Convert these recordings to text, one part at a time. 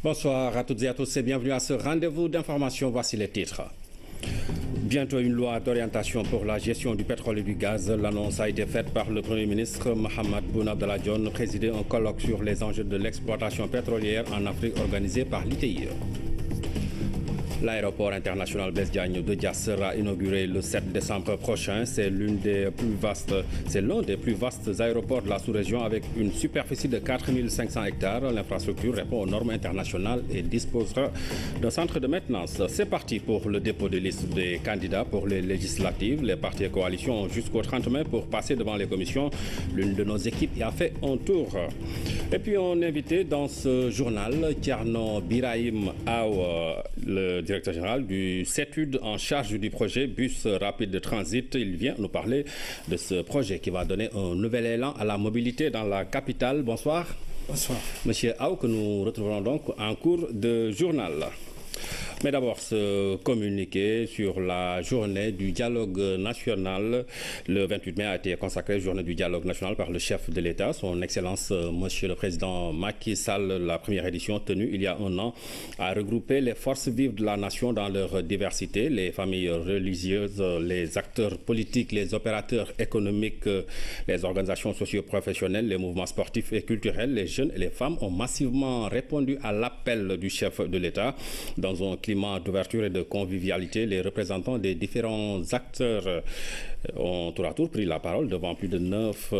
Bonsoir à toutes et à tous et bienvenue à ce rendez-vous d'information. Voici les titres. Bientôt une loi d'orientation pour la gestion du pétrole et du gaz. L'annonce a été faite par le Premier ministre Mahammed Boun Abdallah Dionne, présidé un colloque sur les enjeux de l'exploitation pétrolière en Afrique organisé par l'ITIE. L'aéroport international Blaise Diagne de Diass sera inauguré le 7 décembre prochain. C'est l'un des plus vastes aéroports de la sous-région avec une superficie de 4500 hectares. L'infrastructure répond aux normes internationales et disposera d'un centre de maintenance. C'est parti pour le dépôt des listes des candidats pour les législatives. Les partis et coalitions ont jusqu'au 30 mai pour passer devant les commissions. L'une de nos équipes y a fait un tour. Et puis on invité dans ce journal Thierno Birahim Aw, le directeur général du CETUD en charge du projet Bus Rapide de Transit. Il vient nous parler de ce projet qui va donner un nouvel élan à la mobilité dans la capitale. Bonsoir. Bonsoir. Monsieur Aw, que nous retrouverons donc en cours de journal. Mais d'abord, ce communiqué sur la journée du dialogue national. Le 28 mai a été consacré journée du dialogue national par le chef de l'État, son Excellence Monsieur le Président Macky Sall. La première édition tenue il y a un an a regroupé les forces vives de la nation dans leur diversité, les familles religieuses, les acteurs politiques, les opérateurs économiques, les organisations socio-professionnelles, les mouvements sportifs et culturels. Les jeunes et les femmes ont massivement répondu à l'appel du chef de l'État. Dans un climat d'ouverture et de convivialité, les représentants des différents acteurs ont tour à tour pris la parole durant plus de 9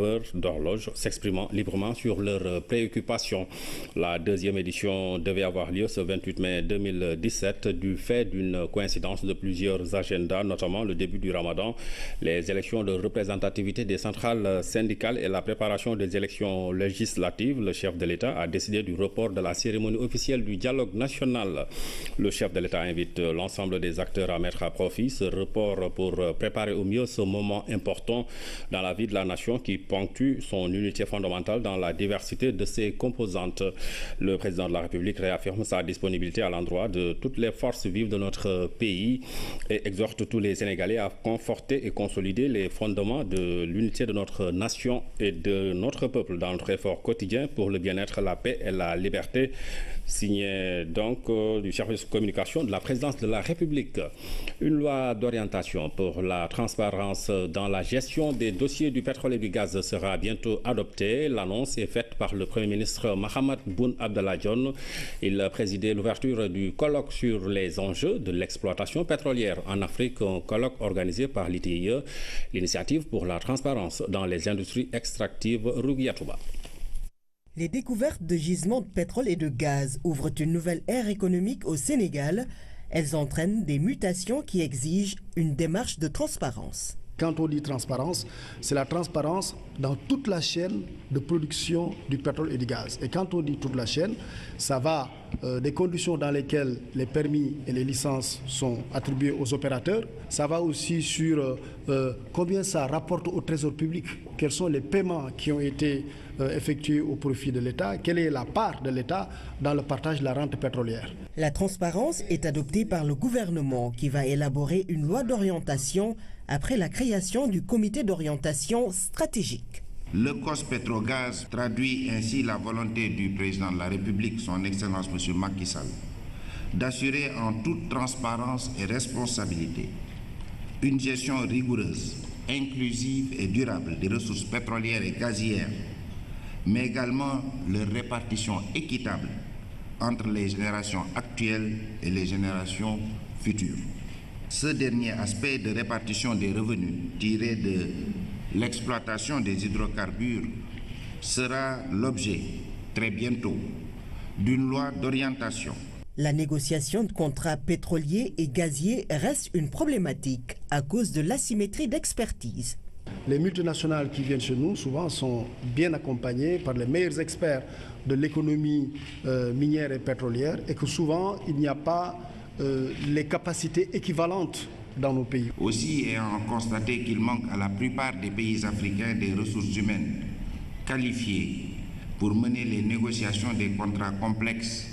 heures d'horloge, s'exprimant librement sur leurs préoccupations. La deuxième édition devait avoir lieu ce 28 mai 2017 du fait d'une coïncidence de plusieurs agendas, notamment le début du Ramadan, les élections de représentativité des centrales syndicales et la préparation des élections législatives. Le chef de l'État a décidé du report de la cérémonie officielle du dialogue national. Le chef de l'État invite l'ensemble des acteurs à mettre à profit ce report pour préparer au mieux ce moment important dans la vie de la nation qui ponctue son unité fondamentale dans la diversité de ses composantes. Le président de la République réaffirme sa disponibilité à l'endroit de toutes les forces vives de notre pays et exhorte tous les Sénégalais à conforter et consolider les fondements de l'unité de notre nation et de notre peuple dans notre effort quotidien pour le bien-être, la paix et la liberté. Signé donc du service de communication de la présidence de la République. Une loi d'orientation pour la transparence dans la gestion des dossiers du pétrole et du gaz sera bientôt adoptée. L'annonce est faite par le Premier ministre Mahammed Boun Abdallah Dionne. Il présidait l'ouverture du colloque sur les enjeux de l'exploitation pétrolière en Afrique, un colloque organisé par l'ITIE, l'initiative pour la transparence dans les industries extractives Rougiatouba. Les découvertes de gisements de pétrole et de gaz ouvrent une nouvelle ère économique au Sénégal. Elles entraînent des mutations qui exigent une démarche de transparence. Quand on dit transparence, c'est la transparence dans toute la chaîne de production du pétrole et du gaz. Et quand on dit toute la chaîne, ça va des conditions dans lesquelles les permis et les licences sont attribués aux opérateurs. Ça va aussi sur combien ça rapporte au trésor public, quels sont les paiements qui ont été effectués au profit de l'État, quelle est la part de l'État dans le partage de la rente pétrolière. La transparence est adoptée par le gouvernement qui va élaborer une loi d'orientation après la création du comité d'orientation stratégique. Le COS-Pétrogaz traduit ainsi la volonté du président de la République, son Excellence M. Macky Sall, d'assurer en toute transparence et responsabilité une gestion rigoureuse, inclusive et durable des ressources pétrolières et gazières, mais également leur répartition équitable entre les générations actuelles et les générations futures. Ce dernier aspect de répartition des revenus tirés de l'exploitation des hydrocarbures sera l'objet, très bientôt, d'une loi d'orientation. La négociation de contrats pétroliers et gaziers reste une problématique à cause de l'asymétrie d'expertise. Les multinationales qui viennent chez nous, souvent, sont bien accompagnées par les meilleurs experts de l'économie minière et pétrolière et que souvent, il n'y a pas les capacités équivalentes dans nos pays. Aussi, ayant constaté qu'il manque à la plupart des pays africains des ressources humaines qualifiées pour mener les négociations des contrats complexes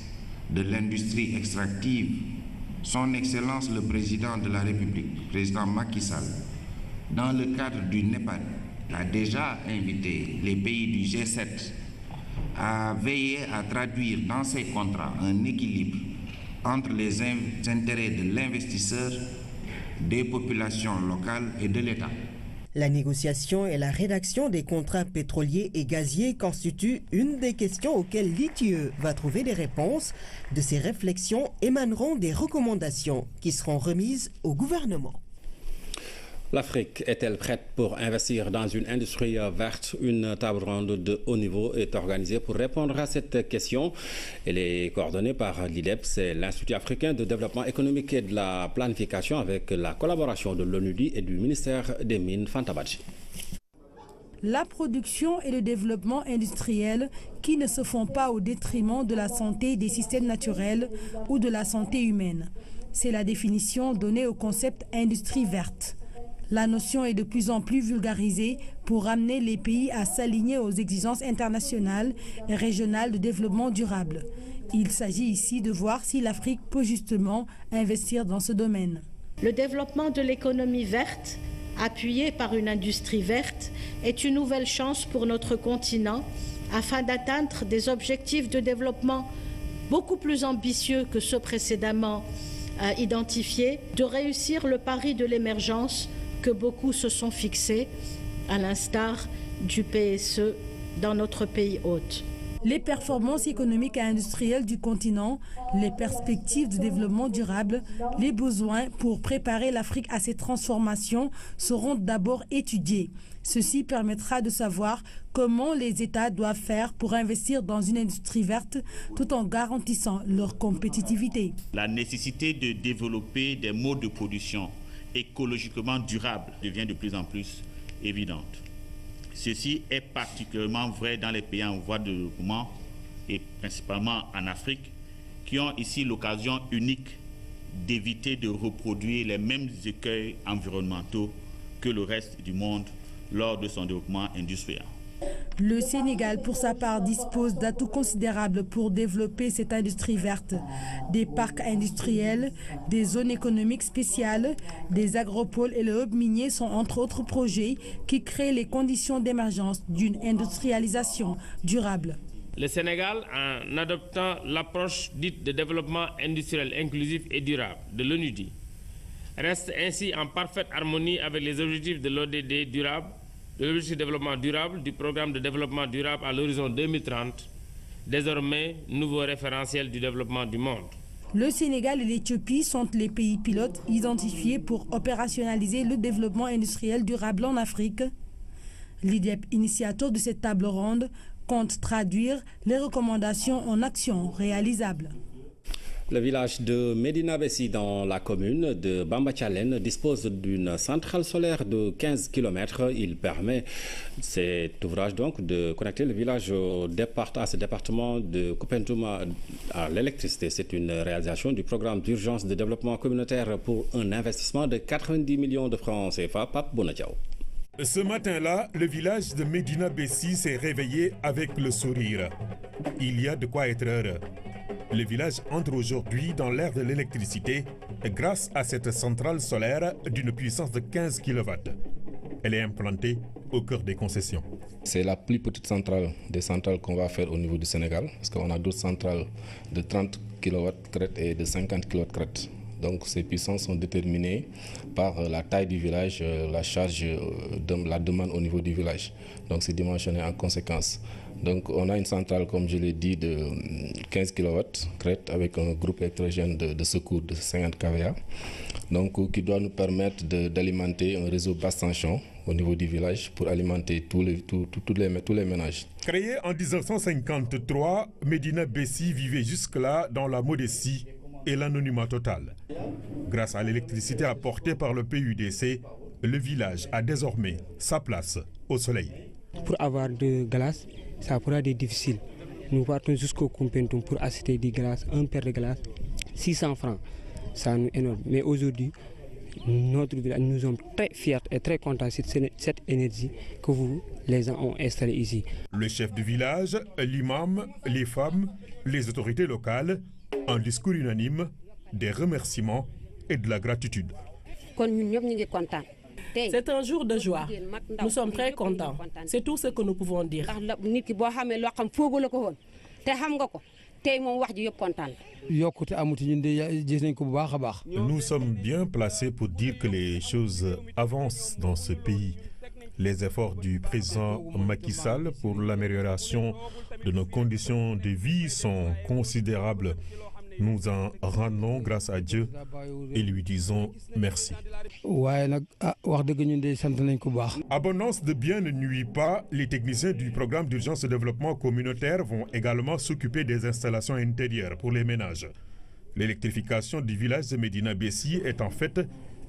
de l'industrie extractive, son Excellence le Président de la République, Président Macky Sall, dans le cadre du NEPAD, a déjà invité les pays du G7 a veillé à traduire dans ses contrats un équilibre entre les intérêts de l'investisseur, des populations locales et de l'État. La négociation et la rédaction des contrats pétroliers et gaziers constituent une des questions auxquelles l'ITIE va trouver des réponses. De ces réflexions émaneront des recommandations qui seront remises au gouvernement. L'Afrique est-elle prête pour investir dans une industrie verte? Une table ronde de haut niveau est organisée pour répondre à cette question. Elle est coordonnée par l'IDEP, c'est l'Institut africain de développement économique et de la planification, avec la collaboration de l'ONUDI et du ministère des Mines, Fanta Badji. La production et le développement industriel qui ne se font pas au détriment de la santé des systèmes naturels ou de la santé humaine. C'est la définition donnée au concept industrie verte. La notion est de plus en plus vulgarisée pour amener les pays à s'aligner aux exigences internationales et régionales de développement durable. Il s'agit ici de voir si l'Afrique peut justement investir dans ce domaine. Le développement de l'économie verte, appuyé par une industrie verte, est une nouvelle chance pour notre continent afin d'atteindre des objectifs de développement beaucoup plus ambitieux que ceux précédemment identifiés, de réussir le pari de l'émergence que beaucoup se sont fixés, à l'instar du PSE dans notre pays hôte. Les performances économiques et industrielles du continent, les perspectives de développement durable, les besoins pour préparer l'Afrique à ces transformations seront d'abord étudiés. Ceci permettra de savoir comment les États doivent faire pour investir dans une industrie verte tout en garantissant leur compétitivité. La nécessité de développer des modes de production écologiquement durables devient de plus en plus évidente. Ceci est particulièrement vrai dans les pays en voie de développement et principalement en Afrique, qui ont ici l'occasion unique d'éviter de reproduire les mêmes écueils environnementaux que le reste du monde lors de son développement industriel. Le Sénégal, pour sa part, dispose d'atouts considérables pour développer cette industrie verte. Des parcs industriels, des zones économiques spéciales, des agropoles et le hub minier sont entre autres projets qui créent les conditions d'émergence d'une industrialisation durable. Le Sénégal, en adoptant l'approche dite de développement industriel inclusif et durable de l'ONUDI, reste ainsi en parfaite harmonie avec les objectifs de l'ODD durable, de l'objectif de développement durable, du programme de développement durable à l'horizon 2030, désormais nouveau référentiel du développement du monde. Le Sénégal et l'Éthiopie sont les pays pilotes identifiés pour opérationnaliser le développement industriel durable en Afrique. L'IDEP, initiateur de cette table ronde, compte traduire les recommandations en actions réalisables. Le village de Medina Bessi dans la commune de Bamba-Tchalen dispose d'une centrale solaire de 15 km. Il permet, cet ouvrage donc, de connecter le village à ce département de Koupentoum à l'électricité. C'est une réalisation du programme d'urgence de développement communautaire pour un investissement de 90 millions de francs CFA. Pape Bonatiao. Ce matin-là, le village de Medina Bessi s'est réveillé avec le sourire. Il y a de quoi être heureux. Le village entre aujourd'hui dans l'ère de l'électricité grâce à cette centrale solaire d'une puissance de 15 kW. Elle est implantée au cœur des concessions. C'est la plus petite centrale des centrales qu'on va faire au niveau du Sénégal, parce qu'on a d'autres centrales de 30 kW crête et de 50 kW crête. Donc ces puissances sont déterminées par la taille du village, la charge de la demande au niveau du village. Donc c'est dimensionné en conséquence. Donc on a une centrale, comme je l'ai dit, de 15 kW crête avec un groupe électrogène de secours de 50 kVA, donc qui doit nous permettre d'alimenter un réseau basse tension au niveau du village pour alimenter tous les ménages. Créée en 1953, Medina Bessi vivait jusque-là dans la modestie et l'anonymat total. Grâce à l'électricité apportée par le PUDC, le village a désormais sa place au soleil. Pour avoir de glace, ça pourra être difficile. Nous partons jusqu'au Koupentoum pour acheter des glaces, un paire de glace, 600 francs. Ça nous est énorme. Mais aujourd'hui, notre village, nous sommes très fiers et très contents de cette énergie que vous, les gens, ont installée ici. Le chef du village, l'imam, les femmes, les autorités locales, un discours unanime, des remerciements et de la gratitude. C'est un jour de joie. Nous sommes très contents. C'est tout ce que nous pouvons dire. Nous sommes bien placés pour dire que les choses avancent dans ce pays. Les efforts du président Macky Sall pour l'amélioration de nos conditions de vie sont considérables. Nous en rendons grâce à Dieu et lui disons merci. Abondance de biens ne nuit pas. Les techniciens du programme d'urgence de développement communautaire vont également s'occuper des installations intérieures pour les ménages. L'électrification du village de Médina Bessi est en fait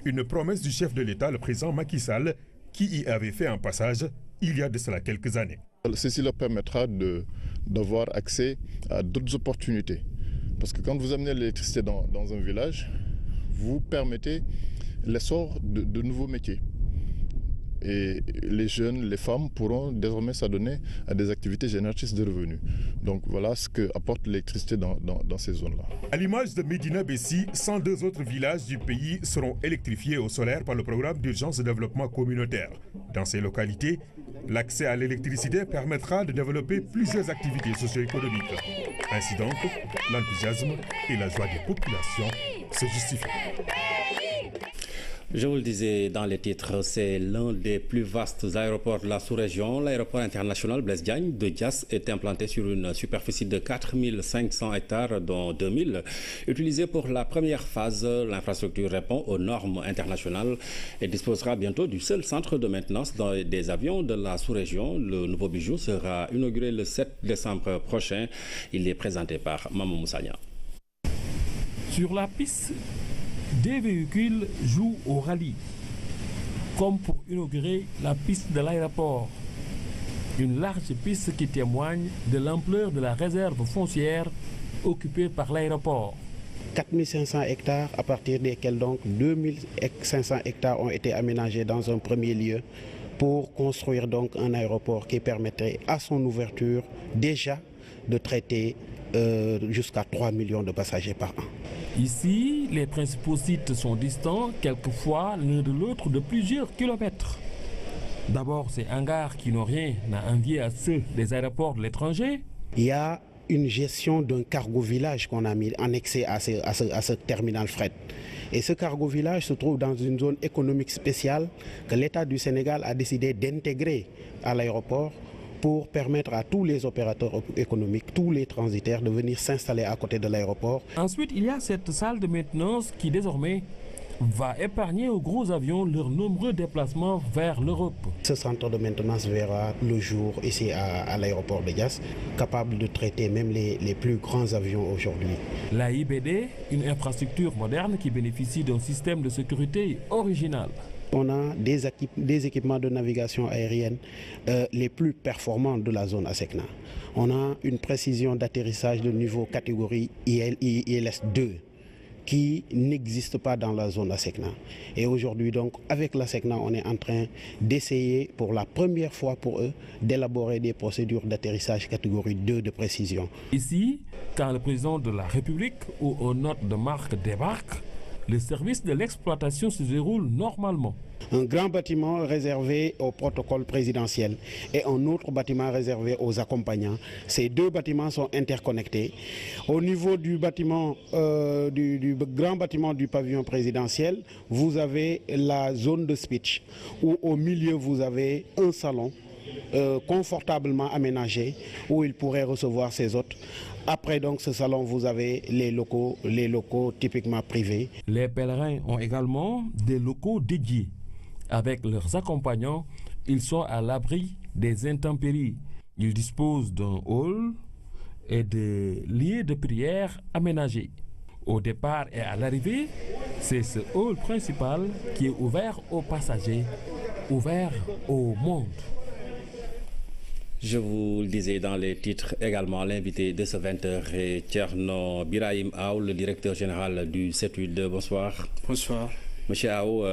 une promesse du chef de l'État, le président Macky Sall, qui y avait fait un passage il y a de cela quelques années. Ceci leur permettra d'avoir accès à d'autres opportunités. Parce que quand vous amenez l'électricité dans un village, vous permettez l'essor de nouveaux métiers. Et les jeunes, les femmes pourront désormais s'adonner à des activités génératrices de revenus. Donc voilà ce que apporte l'électricité dans ces zones-là. À l'image de Médina Bessi, 102 autres villages du pays seront électrifiés au solaire par le programme d'urgence de développement communautaire. Dans ces localités, l'accès à l'électricité permettra de développer plusieurs activités socio-économiques. Ainsi donc, l'enthousiasme et la joie des populations se justifient. Je vous le disais dans les titres, c'est l'un des plus vastes aéroports de la sous-région. L'aéroport international Blaise Diagne de Diass est implanté sur une superficie de 4500 hectares, dont 2000 utilisés pour la première phase. L'infrastructure répond aux normes internationales et disposera bientôt du seul centre de maintenance des avions de la sous-région. Le nouveau bijou sera inauguré le 7 décembre prochain. Il est présenté par Maman Moussagna. Sur la piste, des véhicules jouent au rallye, comme pour inaugurer la piste de l'aéroport. Une large piste qui témoigne de l'ampleur de la réserve foncière occupée par l'aéroport. 4500 hectares, à partir desquels donc 2500 hectares ont été aménagés dans un premier lieu pour construire donc un aéroport qui permettrait à son ouverture déjà de traiter jusqu'à 3 millions de passagers par an. Ici, les principaux sites sont distants, quelquefois l'un de l'autre de plusieurs kilomètres. D'abord, ces hangars qui n'ont rien à envier à ceux des aéroports de l'étranger. Il y a une gestion d'un cargo village qu'on a mis annexé à ce terminal fret. Et ce cargo village se trouve dans une zone économique spéciale que l'État du Sénégal a décidé d'intégrer à l'aéroport pour permettre à tous les opérateurs économiques, tous les transitaires de venir s'installer à côté de l'aéroport. Ensuite, il y a cette salle de maintenance qui désormais va épargner aux gros avions leurs nombreux déplacements vers l'Europe. Ce centre de maintenance verra le jour ici à l'aéroport de Diass, capable de traiter même les plus grands avions aujourd'hui. La IBD, une infrastructure moderne qui bénéficie d'un système de sécurité original. On a des équipements de navigation aérienne les plus performants de la zone ASECNA. On a une précision d'atterrissage de niveau catégorie ILS 2 qui n'existe pas dans la zone ASECNA. Et aujourd'hui donc, avec l'ASECNA, on est en train d'essayer pour la première fois pour eux d'élaborer des procédures d'atterrissage catégorie 2 de précision. Ici, quand le président de la République ou un hôte de marque débarque, le service de l'exploitation se déroule normalement. Un grand bâtiment réservé au protocole présidentiel et un autre bâtiment réservé aux accompagnants. Ces deux bâtiments sont interconnectés. Au niveau du bâtiment, du grand bâtiment du pavillon présidentiel, vous avez la zone de speech où au milieu vous avez un salon confortablement aménagé où il pourrait recevoir ses hôtes. Après donc ce salon, vous avez les locaux typiquement privés. Les pèlerins ont également des locaux dédiés. Avec leurs accompagnants, ils sont à l'abri des intempéries. Ils disposent d'un hall et de lieux de prière aménagés. Au départ et à l'arrivée, c'est ce hall principal qui est ouvert aux passagers, ouvert au monde. Je vous le disais dans les titres également, l'invité de ce 20h est Thierno Birahim Aoul, le directeur général du CETUD. Bonsoir. Bonsoir. Monsieur Ao,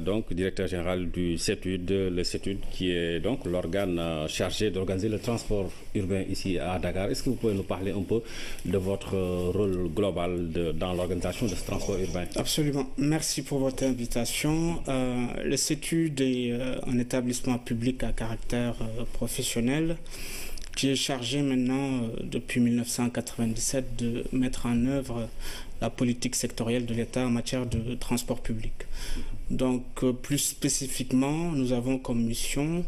donc directeur général du CETUD, le CETUD qui est donc l'organe chargé d'organiser le transport urbain ici à Dakar. Est-ce que vous pouvez nous parler un peu de votre rôle global dans l'organisation de ce transport urbain? Absolument. Merci pour votre invitation. Le CETUD est un établissement public à caractère professionnel qui est chargé maintenant, depuis 1997, de mettre en œuvre la politique sectorielle de l'État en matière de transport public. Donc, plus spécifiquement, nous avons comme mission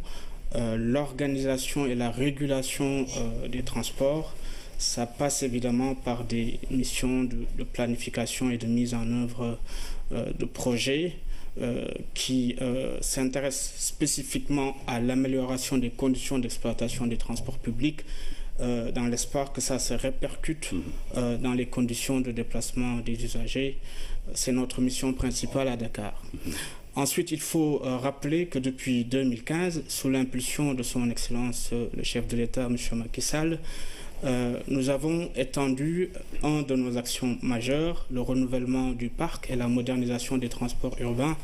l'organisation et la régulation des transports. Ça passe évidemment par des missions de planification et de mise en œuvre de projets qui s'intéressent spécifiquement à l'amélioration des conditions d'exploitation des transports publics, dans l'espoir que ça se répercute dans les conditions de déplacement des usagers. C'est notre mission principale à Dakar. Ensuite, il faut rappeler que depuis 2015, sous l'impulsion de son Excellence le chef de l'État, M. Macky Sall, nous avons étendu un de nos actions majeures, le renouvellement du parc et la modernisation des transports urbains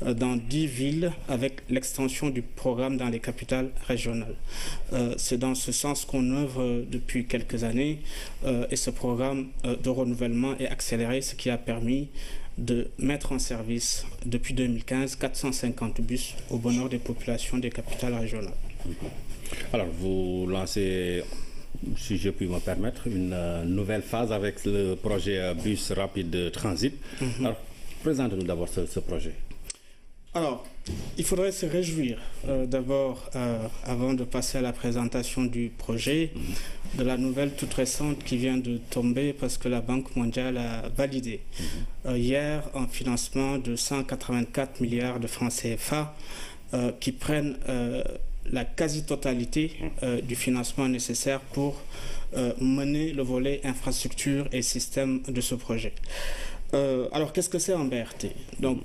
dans 10 villes avec l'extension du programme dans les capitales régionales. C'est dans ce sens qu'on œuvre depuis quelques années et ce programme de renouvellement est accéléré, ce qui a permis de mettre en service depuis 2015 450 bus au bonheur des populations des capitales régionales. Alors, vous lancez, si je puis me permettre, une nouvelle phase avec le projet Bus Rapide Transit. Alors, présentez-nous d'abord ce projet. Alors, il faudrait se réjouir d'abord, avant de passer à la présentation du projet, de la nouvelle toute récente qui vient de tomber parce que la Banque mondiale a validé hier un financement de 184 milliards de francs CFA qui prennent la quasi-totalité du financement nécessaire pour mener le volet infrastructure et système de ce projet. Alors, qu'est-ce que c'est un BRT? Donc,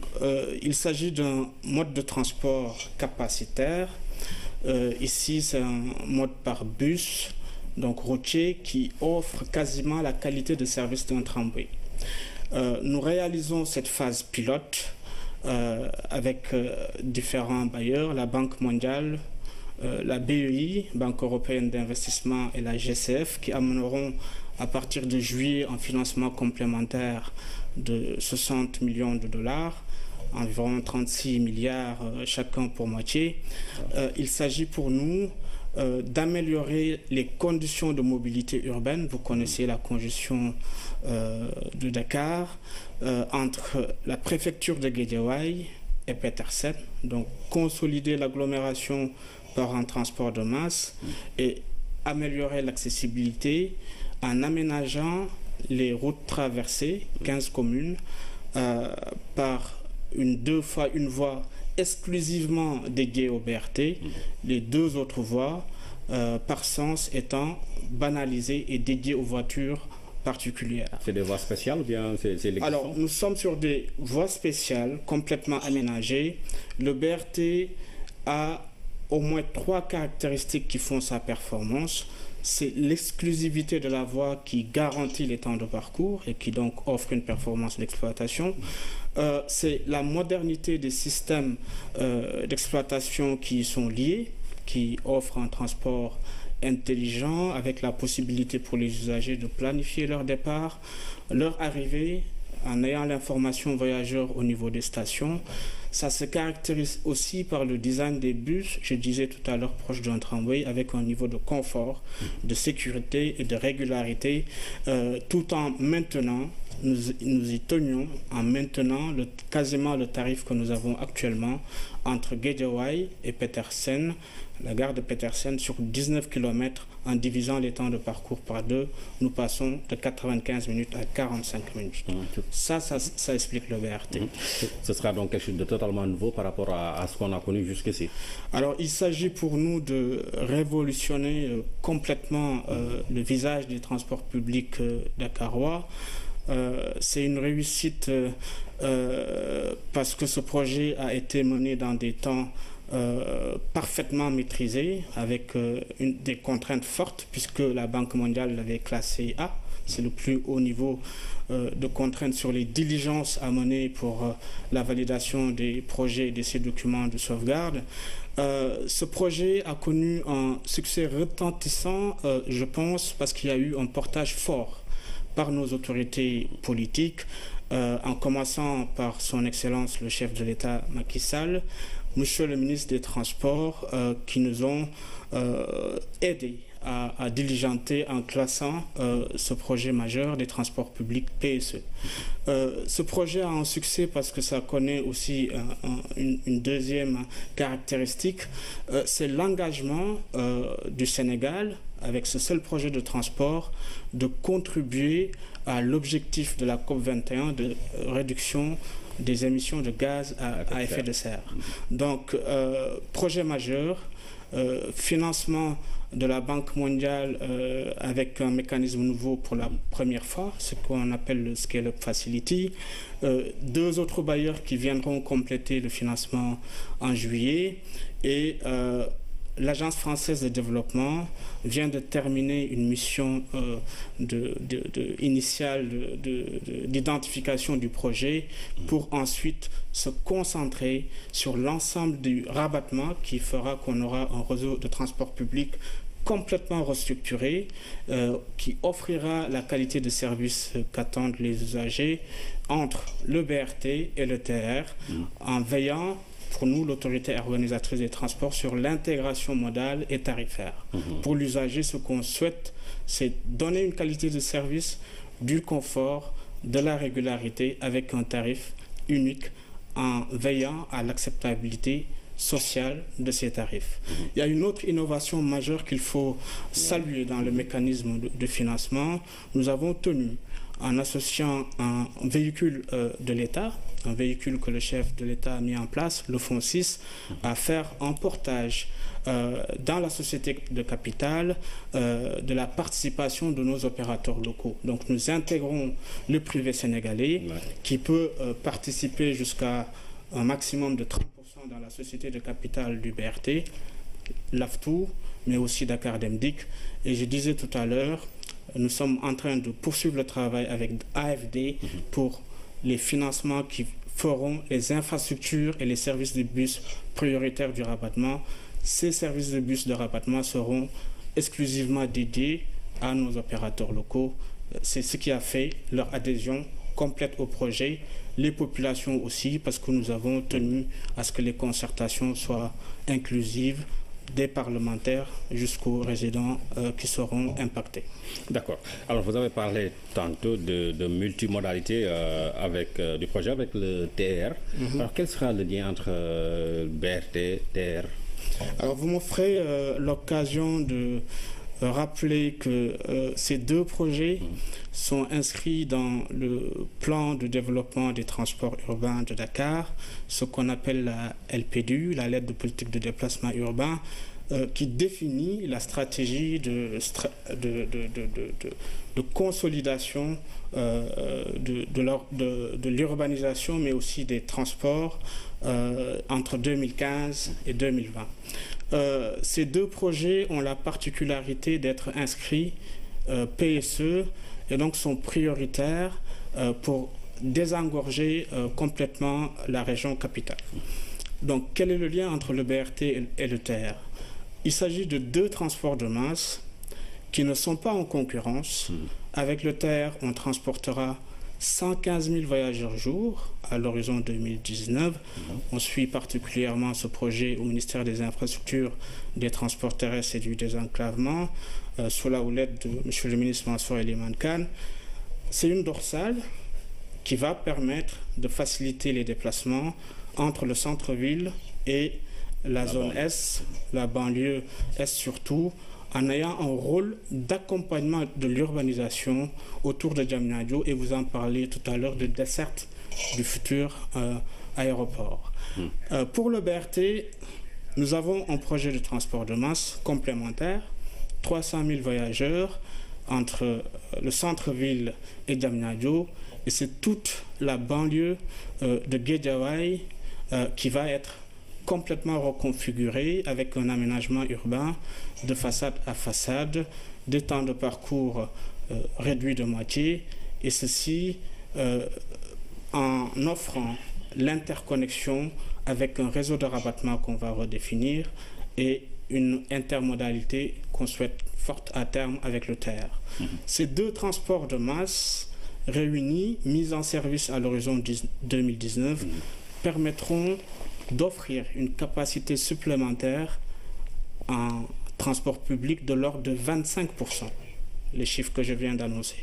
il s'agit d'un mode de transport capacitaire. Ici, c'est un mode par bus, donc routier, qui offre quasiment la qualité de service d'un tramway. Nous réalisons cette phase pilote avec différents bailleurs, la Banque mondiale, la BEI, Banque européenne d'investissement, et la GCF, qui amèneront à partir de juillet un financement complémentaire de 60 millions de dollars, environ 36 milliards chacun pour moitié. Il s'agit pour nous d'améliorer les conditions de mobilité urbaine. Vous connaissez la congestion de Dakar entre la préfecture de Guédiawaye et Petersen, donc consolider l'agglomération par un transport de masse et améliorer l'accessibilité en aménageant les routes traversées, 15 communes, par une voie exclusivement dédiée au BRT, les 2 autres voies par sens étant banalisées et dédiées aux voitures particulières. C'est des voies spéciales ou bien c'est l'existant? Alors, nous sommes sur des voies spéciales complètement aménagées. Le BRT a au moins 3 caractéristiques qui font sa performance. C'est l'exclusivité de la voie qui garantit les temps de parcours et qui donc offre une performance d'exploitation. C'est la modernité des systèmes d'exploitation qui y sont liés, qui offrent un transport intelligent avec la possibilité pour les usagers de planifier leur départ, leur arrivée, en ayant l'information voyageur au niveau des stations. Ça se caractérise aussi par le design des bus, je disais tout à l'heure, proche d'un tramway, avec un niveau de confort, de sécurité et de régularité, tout en maintenant, nous y tenions, en maintenant quasiment le tarif que nous avons actuellement entre Guédiawaye et Petersen, la gare de Petersen, sur 19 km, en divisant les temps de parcours par 2, nous passons de 95 minutes à 45 minutes. Ça explique le BRT. Ce sera donc quelque chose de totalement nouveau par rapport à ce qu'on a connu jusqu'ici. Alors, il s'agit pour nous de révolutionner complètement le visage des transports publics dakarois. C'est une réussite parce que ce projet a été mené dans des temps parfaitement maîtrisés, avec des contraintes fortes, puisque la Banque mondiale l'avait classé A, C'est le plus haut niveau de contraintes sur les diligences à mener pour la validation des projets et de ces documents de sauvegarde. Ce projet a connu un succès retentissant, je pense, parce qu'il y a eu un portage fort par nos autorités politiques, en commençant par son Excellence le chef de l'État Macky Sall, Monsieur le ministre des Transports, qui nous ont aidés à diligenter en classant ce projet majeur des transports publics PSE. Ce projet a un succès parce que ça connaît aussi une deuxième caractéristique, c'est l'engagement du Sénégal, avec ce seul projet de transport, de contribuer à l'objectif de la COP21 de réduction des émissions de gaz à effet de serre. Donc, projet majeur, financement de la Banque mondiale avec un mécanisme nouveau pour la première fois, ce qu'on appelle le Scale-up Facility. 2 autres bailleurs qui viendront compléter le financement en juillet et l'Agence française de développement vient de terminer une mission initiale d'identification du projet pour ensuite se concentrer sur l'ensemble du rabattement qui fera qu'on aura un réseau de transport public complètement restructuré, qui offrira la qualité de service qu'attendent les usagers entre le BRT et le TER, en veillant pour nous, l'autorité organisatrice des transports, sur l'intégration modale et tarifaire. Pour l'usager, ce qu'on souhaite, c'est donner une qualité de service, du confort, de la régularité avec un tarif unique en veillant à l'acceptabilité sociale de ces tarifs. Il y a une autre innovation majeure qu'il faut saluer dans le mécanisme de financement. Nous avons tenu, en associant un véhicule de l'État, un véhicule que le chef de l'État a mis en place, le Fonds 6, à faire un portage dans la société de capital de la participation de nos opérateurs locaux. Donc nous intégrons le privé sénégalais qui peut participer jusqu'à un maximum de 30% dans la société de capital du BRT, l'AFTU, mais aussi Dakar Demdik. Et je disais tout à l'heure, nous sommes en train de poursuivre le travail avec AFD pour les financements qui feront les infrastructures et les services de bus prioritaires du rabattement. Ces services de bus de rabattement seront exclusivement dédiés à nos opérateurs locaux. C'est ce qui a fait leur adhésion complète au projet. Les populations aussi, parce que nous avons tenu à ce que les concertations soient inclusives, des parlementaires jusqu'aux résidents qui seront impactés. D'accord. Alors, vous avez parlé tantôt de multimodalité du projet avec le TER. Alors, quel sera le lien entre BRT et TER? Alors, vous m'offrez l'occasion de rappeler que ces 2 projets sont inscrits dans le plan de développement des transports urbains de Dakar, ce qu'on appelle la LPDU, la lettre de politique de déplacement urbain, qui définit la stratégie de consolidation de l'urbanisation, mais aussi des transports entre 2015 et 2020. Ces 2 projets ont la particularité d'être inscrits PSE et donc sont prioritaires pour désengorger complètement la région capitale. Donc quel est le lien entre le BRT et le TER? Il s'agit de 2 transports de masse qui ne sont pas en concurrence. Avec le TER, on transportera 115 000 voyageurs jour à l'horizon 2019. On suit particulièrement ce projet au ministère des Infrastructures, des Transports terrestres et du désenclavement, sous la houlette de M. le ministre Mansour Eliman Khan. C'est une dorsale qui va permettre de faciliter les déplacements entre le centre-ville et la zone Est, la banlieue Est surtout, en ayant un rôle d'accompagnement de l'urbanisation autour de Diamniadio, et vous en parlez tout à l'heure de desserte du futur aéroport. Pour le BRT, nous avons un projet de transport de masse complémentaire, 300 000 voyageurs entre le centre-ville et Diamniadio, et c'est toute la banlieue de Guédiawaye qui va être complètement reconfigurée avec un aménagement urbain de façade à façade, des temps de parcours réduit de moitié, et ceci en offrant l'interconnexion avec un réseau de rabattement qu'on va redéfinir et une intermodalité qu'on souhaite forte à terme avec le TER. Ces deux transports de masse réunis, mis en service à l'horizon 2019, permettront d'offrir une capacité supplémentaire en transport public de l'ordre de 25%, les chiffres que je viens d'annoncer.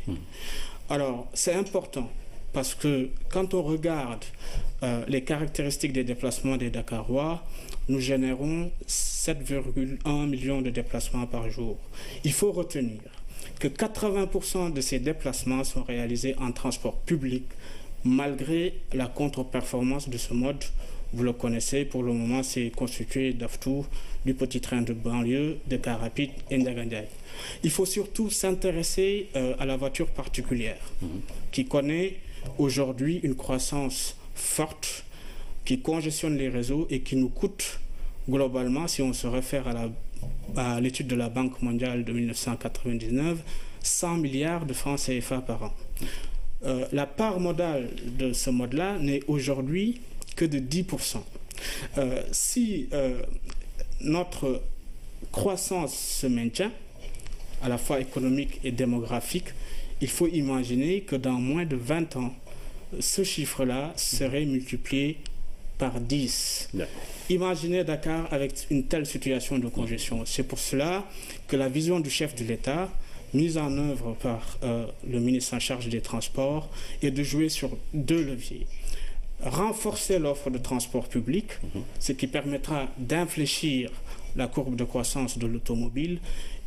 Alors, c'est important parce que quand on regarde les caractéristiques des déplacements des Dakarois, nous générons 7,1 millions de déplacements par jour. Il faut retenir que 80% de ces déplacements sont réalisés en transport public, malgré la contre-performance de ce mode. Vous le connaissez, pour le moment, c'est constitué d'Aftou, du petit train de banlieue, de car rapide et Ndagandiaï. Il faut surtout s'intéresser à la voiture particulière, qui connaît aujourd'hui une croissance forte, qui congestionne les réseaux et qui nous coûte globalement, si on se réfère à l'étude de la Banque mondiale de 1999, 100 milliards de francs CFA par an. La part modale de ce mode-là n'est aujourd'hui que de 10%. Si notre croissance se maintient, à la fois économique et démographique, il faut imaginer que dans moins de 20 ans, ce chiffre-là serait multiplié par 10. Imaginez Dakar avec une telle situation de congestion. C'est pour cela que la vision du chef de l'État, mise en œuvre par le ministre en charge des Transports, est de jouer sur deux leviers. Renforcer l'offre de transport public, ce qui permettra d'infléchir la courbe de croissance de l'automobile,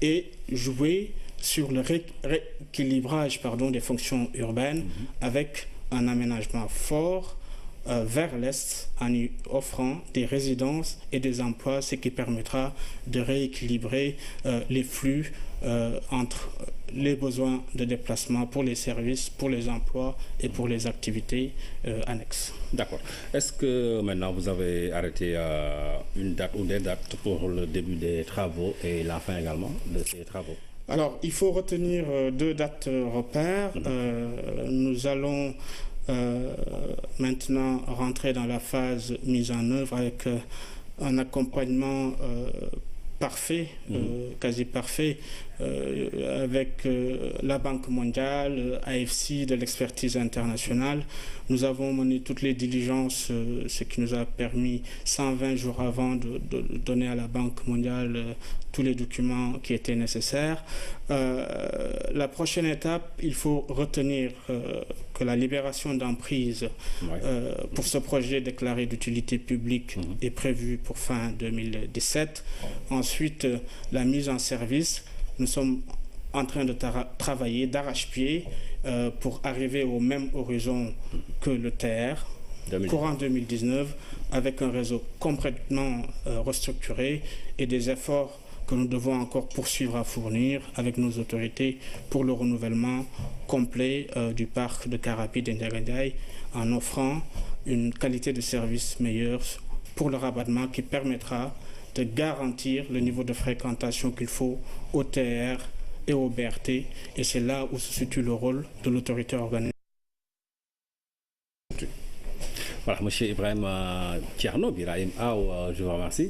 et jouer sur le rééquilibrage des fonctions urbaines avec un aménagement fort vers l'Est en y offrant des résidences et des emplois, ce qui permettra de rééquilibrer les flux entre les besoins de déplacement pour les services, pour les emplois et pour les activités annexes. D'accord. Est-ce que maintenant vous avez arrêté une date ou des dates pour le début des travaux et la fin également de ces travaux? Alors, il faut retenir deux dates repères. Nous allons maintenant rentrer dans la phase mise en œuvre avec un accompagnement parfait, quasi parfait, avec la Banque mondiale, AFC, de l'expertise internationale. Nous avons mené toutes les diligences, ce qui nous a permis 120 jours avant de donner à la Banque mondiale tous les documents qui étaient nécessaires. La prochaine étape, il faut retenir que la libération d'emprise pour ce projet déclaré d'utilité publique est prévue pour fin 2017. Ensuite, la mise en service. Nous sommes en train de travailler d'arrache-pied pour arriver au même horizon que le TER, courant 2019, avec un réseau complètement restructuré et des efforts que nous devons encore poursuivre à fournir avec nos autorités pour le renouvellement complet du parc de car rapide et Ndagandiaï, en offrant une qualité de service meilleure pour le rabattement qui permettra de garantir le niveau de fréquentation qu'il faut au TR et au BRT, et c'est là où se situe le rôle de l'autorité organisatrice. Voilà, M. Ibrahim Thierno Birahim Aou, je vous remercie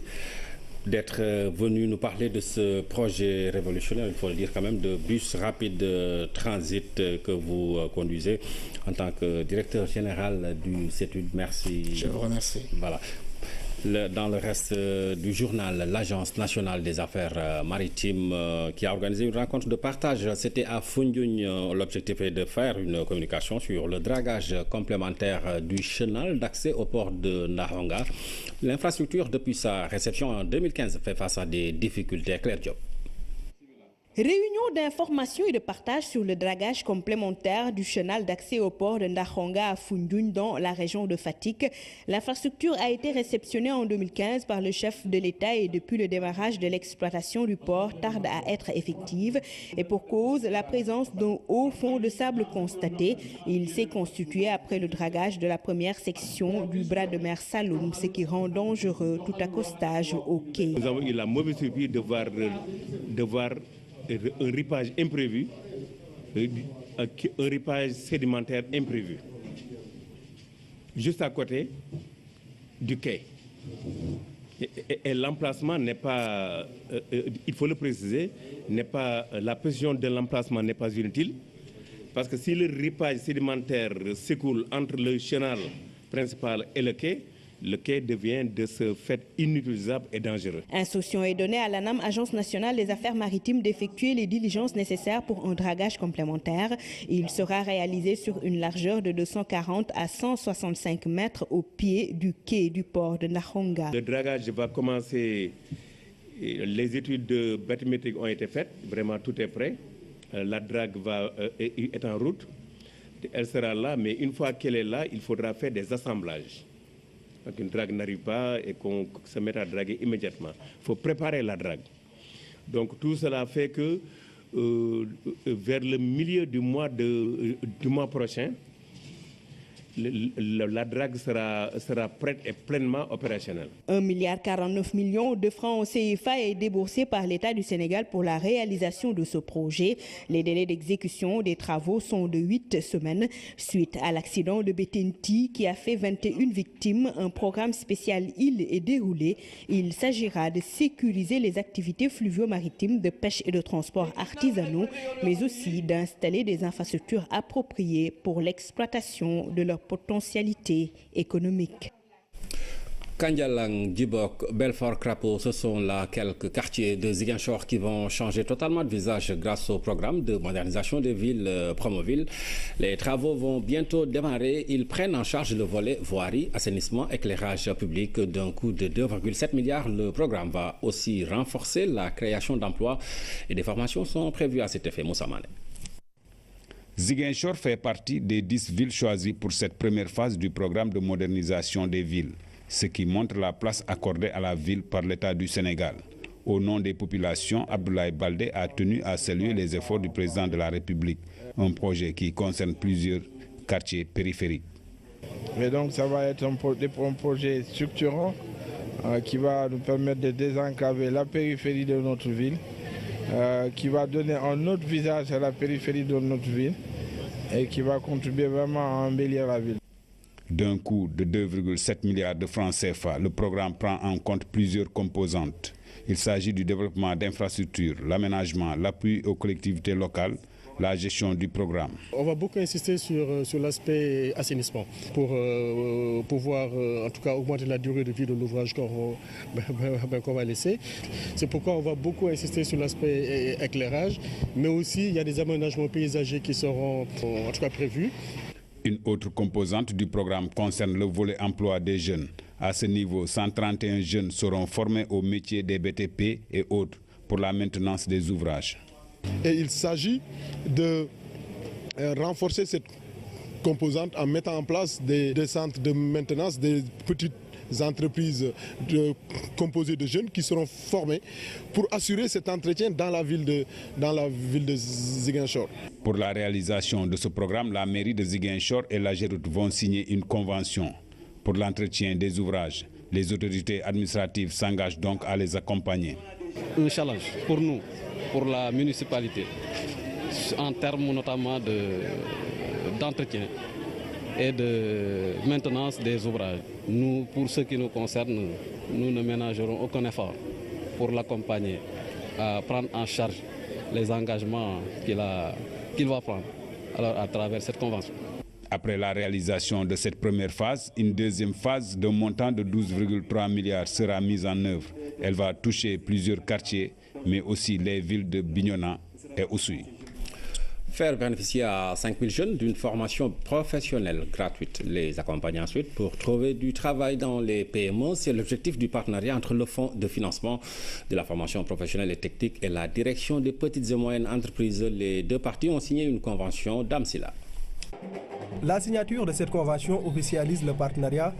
d'être venu nous parler de ce projet révolutionnaire, il faut le dire quand même, de bus rapide transit que vous conduisez en tant que directeur général du CETUD. Merci. Je vous remercie. Voilà. Dans le reste du journal, l'Agence nationale des affaires maritimes qui a organisé une rencontre de partage. C'était à Foundiougne. L'objectif est de faire une communication sur le dragage complémentaire du chenal d'accès au port de Ndahonga. L'infrastructure, depuis sa réception en 2015, fait face à des difficultés. Claire Diop. Réunion d'information et de partage sur le dragage complémentaire du chenal d'accès au port de Ndahonga à Foundiougne dans la région de Fatick. L'infrastructure a été réceptionnée en 2015 par le chef de l'État et depuis le démarrage de l'exploitation du port tarde à être effective. Et pour cause, la présence d'un haut fond de sable constaté. Il s'est constitué après le dragage de la première section du bras de mer Saloum, ce qui rend dangereux tout accostage au quai. Nous avons eu la mauvaise surprise de voir un ripage imprévu un ripage sédimentaire imprévu, juste à côté du quai. Et l'emplacement n'est pas, il faut le préciser, la position de l'emplacement n'est pas inutile, parce que si le ripage sédimentaire s'écoule entre le chenal principal et le quai devient de ce fait inutilisable et dangereux. Instruction est donnée à l'ANAM, Agence nationale des affaires maritimes, d'effectuer les diligences nécessaires pour un dragage complémentaire. Il sera réalisé sur une largeur de 240 à 165 mètres au pied du quai du port de Ndakhonga. Le dragage va commencer, les études bathymétriques ont été faites, vraiment tout est prêt. La drague est en route, elle sera là, mais une fois qu'elle est là, il faudra faire des assemblages. Donc une drague n'arrive pas et qu'on se mette à draguer immédiatement. Il faut préparer la drague. Donc tout cela fait que vers le milieu du mois prochain, la drague sera prête et pleinement opérationnelle. 1,49 milliard de francs CFA est déboursé par l'État du Sénégal pour la réalisation de ce projet. Les délais d'exécution des travaux sont de 8 semaines. Suite à l'accident de Betenti qui a fait 21 victimes, un programme spécial île est déroulé. Il s'agira de sécuriser les activités fluvio-maritimes de pêche et de transport artisanaux, mais aussi d'installer des infrastructures appropriées pour l'exploitation de leur potentialité économique. Kandialang, Djibok, Belfort, Crapaud, ce sont là quelques quartiers de Ziguinchor qui vont changer totalement de visage grâce au programme de modernisation des villes Promoville. Les travaux vont bientôt démarrer. Ils prennent en charge le volet voirie, assainissement, éclairage public d'un coût de 2,7 milliards. Le programme va aussi renforcer la création d'emplois et des formations sont prévues à cet effet. Moussa Mané. Ziguinchor fait partie des 10 villes choisies pour cette première phase du programme de modernisation des villes, ce qui montre la place accordée à la ville par l'État du Sénégal. Au nom des populations, Abdoulaye Baldé a tenu à saluer les efforts du président de la République, un projet qui concerne plusieurs quartiers périphériques. Et donc ça va être un projet structurant qui va nous permettre de désenclaver la périphérie de notre ville, qui va donner un autre visage à la périphérie de notre ville et qui va contribuer vraiment à embellir la ville. D'un coût de 2,7 milliards de francs CFA, le programme prend en compte plusieurs composantes. Il s'agit du développement d'infrastructures, l'aménagement, l'appui aux collectivités locales, la gestion du programme. On va beaucoup insister sur l'aspect assainissement pour pouvoir en tout cas augmenter la durée de vie de l'ouvrage qu'on va laisser. C'est pourquoi on va beaucoup insister sur l'aspect éclairage, mais aussi il y a des aménagements paysagers qui seront en tout cas prévus. Une autre composante du programme concerne le volet emploi des jeunes. À ce niveau, 131 jeunes seront formés au métier des BTP et autres pour la maintenance des ouvrages. Et il s'agit de renforcer cette composante en mettant en place des centres de maintenance, des petites entreprises composées de jeunes qui seront formés pour assurer cet entretien dans la ville de Ziguinchor. Pour la réalisation de ce programme, la mairie de Ziguinchor et la Géroute vont signer une convention pour l'entretien des ouvrages. Les autorités administratives s'engagent donc à les accompagner. Un challenge pour nous, pour la municipalité, en termes notamment d'entretien et de maintenance des ouvrages. Nous, pour ce qui nous concerne, nous ne ménagerons aucun effort pour l'accompagner à prendre en charge les engagements qu'il va prendre à travers cette convention. Après la réalisation de cette première phase, une deuxième phase d'un montant de 12,3 milliards sera mise en œuvre. Elle va toucher plusieurs quartiers, mais aussi les villes de Bignona et Oussouye. Faire bénéficier à 5 000 jeunes d'une formation professionnelle gratuite. Les accompagner ensuite pour trouver du travail dans les PME. C'est l'objectif du partenariat entre le Fonds de financement de la formation professionnelle et technique et la Direction des petites et moyennes entreprises. Les deux parties ont signé une convention d'Amsila. La signature de cette convention officialise le partenariat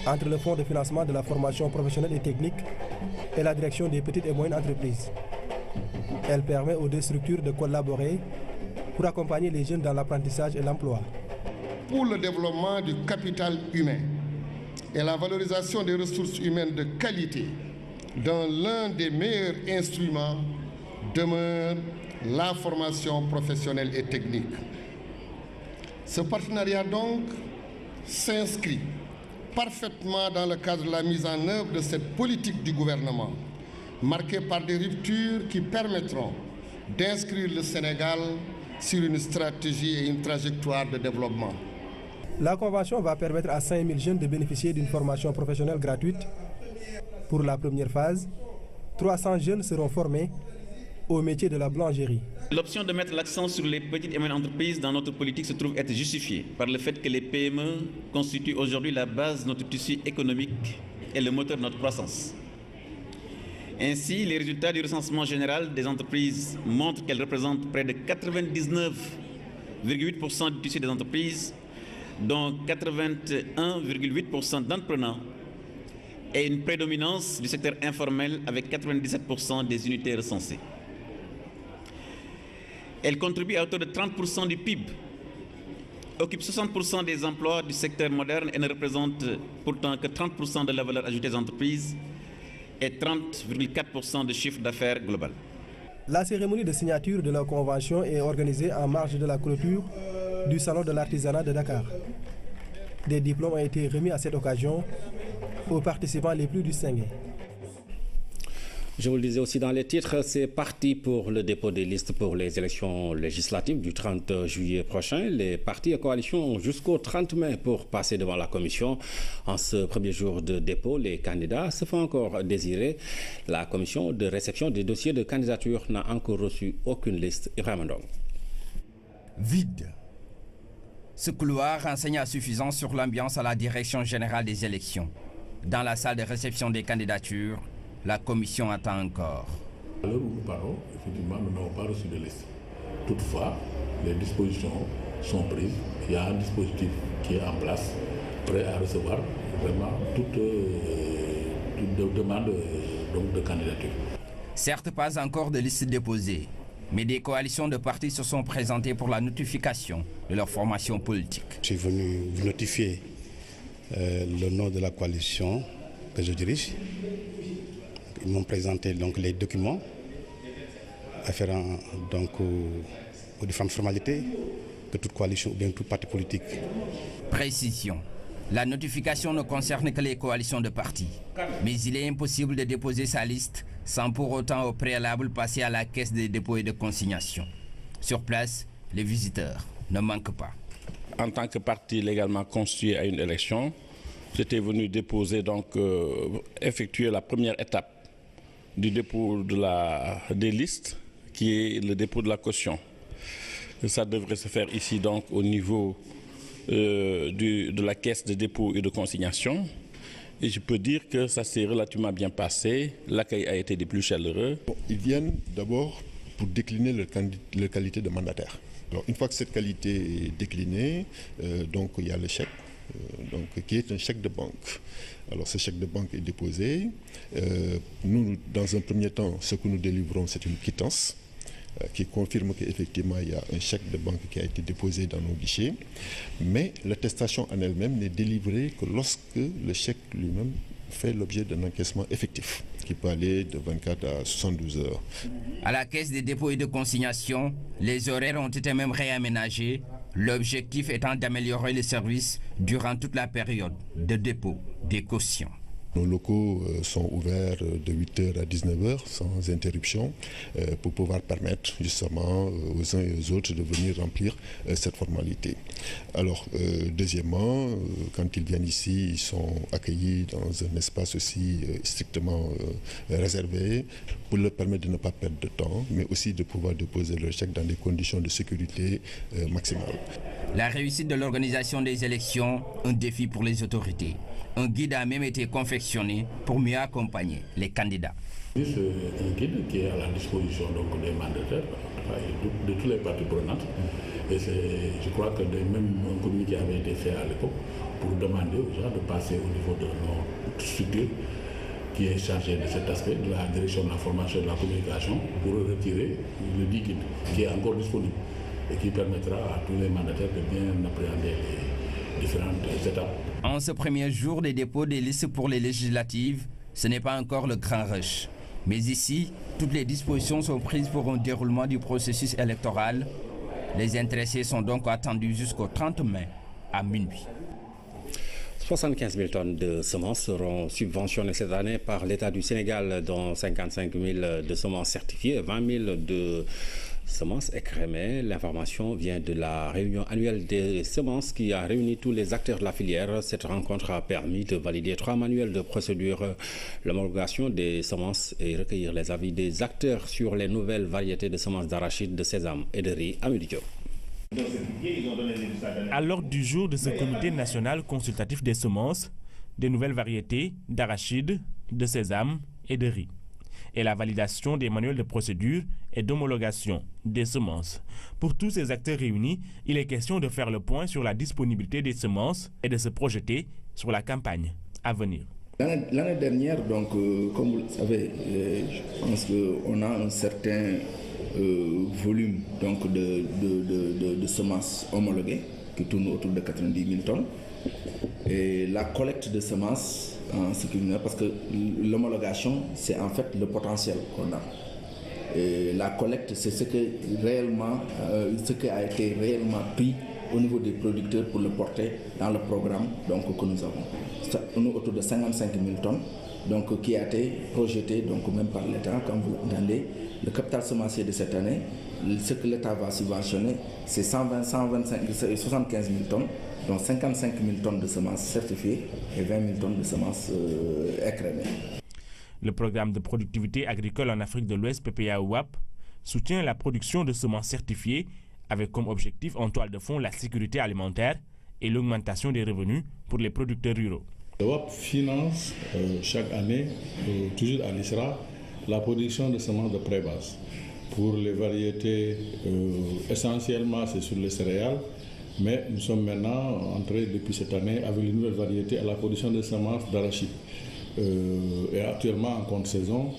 entre le Fonds de financement de la formation professionnelle et technique et la Direction des petites et moyennes entreprises. Elle permet aux deux structures de collaborer pour accompagner les jeunes dans l'apprentissage et l'emploi. Pour le développement du capital humain et la valorisation des ressources humaines de qualité, dont l'un des meilleurs instruments demeure la formation professionnelle et technique. Ce partenariat donc s'inscrit parfaitement dans le cadre de la mise en œuvre de cette politique du gouvernement, marquée par des ruptures qui permettront d'inscrire le Sénégal sur une stratégie et une trajectoire de développement. La convention va permettre à 5000 jeunes de bénéficier d'une formation professionnelle gratuite. Pour la première phase, 300 jeunes seront formés au métier de la boulangerie. L'option de mettre l'accent sur les petites et moyennes entreprises dans notre politique se trouve être justifiée par le fait que les PME constituent aujourd'hui la base de notre tissu économique et le moteur de notre croissance. Ainsi, les résultats du recensement général des entreprises montrent qu'elles représentent près de 99,8% du tissu des entreprises, dont 81,8% d'entrepreneurs et une prédominance du secteur informel avec 97% des unités recensées. Elles contribuent à hauteur de 30% du PIB, occupent 60% des emplois du secteur moderne et ne représentent pourtant que 30% de la valeur ajoutée des entreprises et 30,4% de chiffre d'affaires global. La cérémonie de signature de la convention est organisée en marge de la clôture du Salon de l'artisanat de Dakar. Des diplômes ont été remis à cette occasion aux participants les plus distingués. Je vous le disais aussi dans les titres, c'est parti pour le dépôt des listes pour les élections législatives du 30 juillet prochain. Les partis et coalitions ont jusqu'au 30 mai pour passer devant la commission. En ce premier jour de dépôt, les candidats se font encore désirer. La commission de réception des dossiers de candidature n'a encore reçu aucune liste. Ibrahim Ndong. Vide. Ce couloir renseigne à suffisance sur l'ambiance à la direction générale des élections. Dans la salle de réception des candidatures, la commission attend encore. À l'heure où nous parlons, effectivement, nous n'avons pas reçu de liste. Toutefois, les dispositions sont prises. Il y a un dispositif qui est en place, prêt à recevoir vraiment toute demande de candidature. Certes, pas encore de liste déposée, mais des coalitions de partis se sont présentées pour la notification de leur formation politique. Je suis venu vous notifier le nom de la coalition que je dirige. Ils m'ont présenté donc les documents afférents donc aux différentes formalités que toute coalition ou bien tout parti politique. Précision. La notification ne concerne que les coalitions de partis. Mais il est impossible de déposer sa liste sans pour autant au préalable passer à la caisse des dépôts et de consignation. Sur place, les visiteurs ne manquent pas. En tant que parti légalement constitué à une élection, j'étais venu déposer, effectuer la première étape du dépôt des listes, qui est le dépôt de la caution. Ça devrait se faire ici donc au niveau de la caisse de dépôt et de consignation. Et je peux dire que ça s'est relativement bien passé. L'accueil a été des plus chaleureux. Ils viennent d'abord pour décliner leur qualité de mandataire. Alors, une fois que cette qualité est déclinée, donc il y a le chèque, qui est un chèque de banque. Alors ce chèque de banque est déposé. Nous, dans un premier temps, ce que nous délivrons, c'est une quittance qui confirme qu'effectivement il y a un chèque de banque qui a été déposé dans nos guichets. Mais l'attestation en elle-même n'est délivrée que lorsque le chèque lui-même fait l'objet d'un encaissement effectif, qui peut aller de 24 à 72 heures. À la caisse des dépôts et de consignation, les horaires ont été même réaménagés, l'objectif étant d'améliorer les services durant toute la période de dépôt des cautions. Nos locaux sont ouverts de 8h à 19h sans interruption pour pouvoir permettre justement aux uns et aux autres de venir remplir cette formalité. Alors, deuxièmement, quand ils viennent ici, ils sont accueillis dans un espace aussi strictement réservé pour leur permettre de ne pas perdre de temps, mais aussi de pouvoir déposer leur chèque dans des conditions de sécurité maximales. La réussite de l'organisation des élections, un défi pour les autorités. Un guide a même été confectionné pour mieux accompagner les candidats. C'est un guide qui est à la disposition des mandataires, de tous les parties prenantes. Et je crois que même un communiqué avait été fait à l'époque pour demander aux gens de passer au niveau de notre structure qui est chargée de cet aspect, de la direction de la formation et de la communication, pour retirer le dit guide qui est encore disponible et qui permettra à tous les mandataires de bien appréhender les différentes étapes. En ce premier jour des dépôts des listes pour les législatives, ce n'est pas encore le grand rush. Mais ici, toutes les dispositions sont prises pour un déroulement du processus électoral. Les intéressés sont donc attendus jusqu'au 30 mai à minuit. 75 000 tonnes de semences seront subventionnées cette année par l'État du Sénégal, dont 55 000 de semences certifiées, 20 000 de semences écrémées. L'information vient de la réunion annuelle des semences qui a réuni tous les acteurs de la filière. Cette rencontre a permis de valider 3 manuels de procédure, l'homologation des semences et recueillir les avis des acteurs sur les nouvelles variétés de semences d'arachide, de sésame et de riz. Amidio. À l'ordre du jour de ce comité national consultatif des semences, des nouvelles variétés d'arachide, de sésame et de riz, et la validation des manuels de procédure et d'homologation des semences. Pour tous ces acteurs réunis, il est question de faire le point sur la disponibilité des semences et de se projeter sur la campagne à venir. L'année dernière, donc, comme vous le savez, je pense qu'on a un certain volume donc, de semences homologuées qui tournent autour de 90 000 tonnes. Et la collecte de semences, parce que l'homologation, c'est en fait le potentiel qu'on a. Et la collecte, c'est ce qui a été réellement pris au niveau des producteurs pour le porter dans le programme donc, que nous avons. On est autour de 55 000 tonnes donc, qui a été projeté donc, même par l'État. Comme vous l'entendez, le capital semencier de cette année, ce que l'État va subventionner, c'est 75 000 tonnes, donc 55 000 tonnes de semences certifiées et 20 000 tonnes de semences écrémées. Le programme de productivité agricole en Afrique de l'Ouest, PPA-OAP, soutient la production de semences certifiées avec comme objectif en toile de fond la sécurité alimentaire et l'augmentation des revenus pour les producteurs ruraux. L'OAP finance chaque année, toujours à l'ISRA, la production de semences de pré-base. Pour les variétés, essentiellement c'est sur les céréales, mais nous sommes maintenant entrés depuis cette année avec les nouvelles variétés à la production de semences d'arachide. Et actuellement en contre-saison,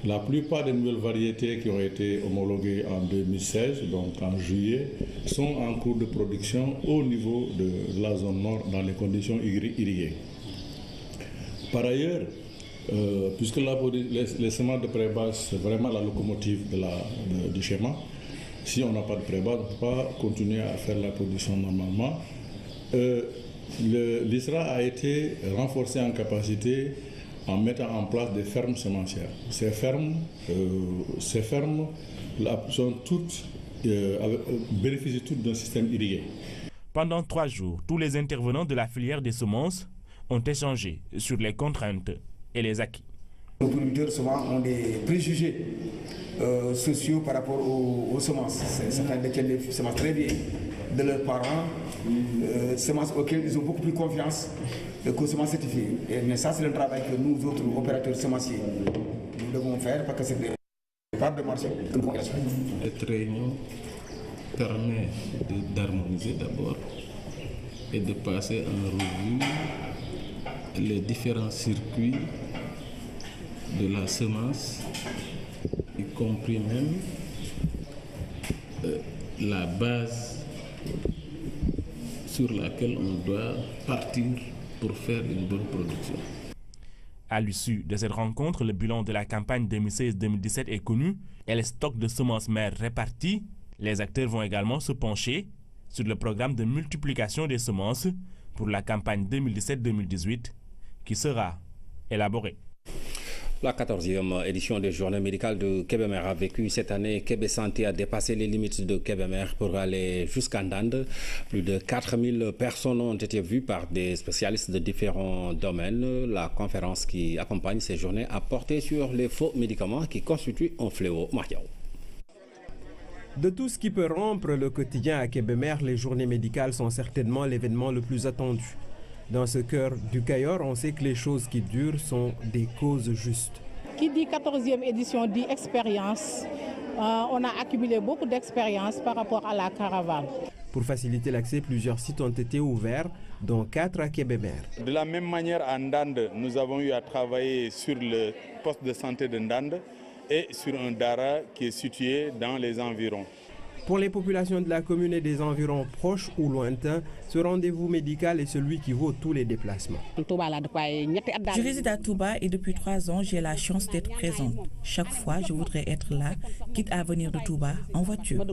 la plupart des nouvelles variétés qui ont été homologuées en 2016, donc en juillet, sont en cours de production au niveau de la zone nord dans les conditions irriguées. Par ailleurs, puisque les semences de pré-base, c'est vraiment la locomotive du schéma, si on n'a pas de pré-base, on ne peut pas continuer à faire la production normalement. L'ISRA a été renforcé en capacité en mettant en place des fermes semencières. Ces fermes bénéficient toutes d'un système irrigué. Pendant 3 jours, tous les intervenants de la filière des semences ont échangé sur les contraintes et les acquis. Les producteurs souvent ont des préjugés sociaux par rapport aux semences. Certains détiennent des semences très vieilles de leurs parents, semences auxquelles ils ont beaucoup plus confiance qu'aux semences certifiées. Mais ça, c'est le travail que nous autres opérateurs semenciers nous devons faire parce que c'est des parts de marché. Cette réunion permet d'harmoniser d'abord et de passer en revue les différents circuits de la semence, y compris même la base sur laquelle on doit partir pour faire une bonne production. À l'issue de cette rencontre, le bilan de la campagne 2016-2017 est connu et les stocks de semences mères répartis. Les acteurs vont également se pencher sur le programme de multiplication des semences pour la campagne 2017-2018 qui sera élaborée. La 14e édition des Journées médicales de Kébémer a vécu cette année. Kébé Santé a dépassé les limites de Kébémer pour aller jusqu'à Ndande. Plus de 4000 personnes ont été vues par des spécialistes de différents domaines. La conférence qui accompagne ces journées a porté sur les faux médicaments qui constituent un fléau. Mariao. De tout ce qui peut rompre le quotidien à Kébémer, les journées médicales sont certainement l'événement le plus attendu. Dans ce cœur du Cayor, on sait que les choses qui durent sont des causes justes. Qui dit 14e édition dit expérience. On a accumulé beaucoup d'expérience par rapport à la caravane. Pour faciliter l'accès, plusieurs sites ont été ouverts, dont 4 à Kébémer. De la même manière, à Ndande, nous avons eu à travailler sur le poste de santé de Ndande et sur un Dara qui est situé dans les environs. Pour les populations de la commune et des environs proches ou lointains, ce rendez-vous médical est celui qui vaut tous les déplacements. Je réside à Touba et depuis 3 ans, j'ai la chance d'être présente. Chaque fois, je voudrais être là, quitte à venir de Touba en voiture.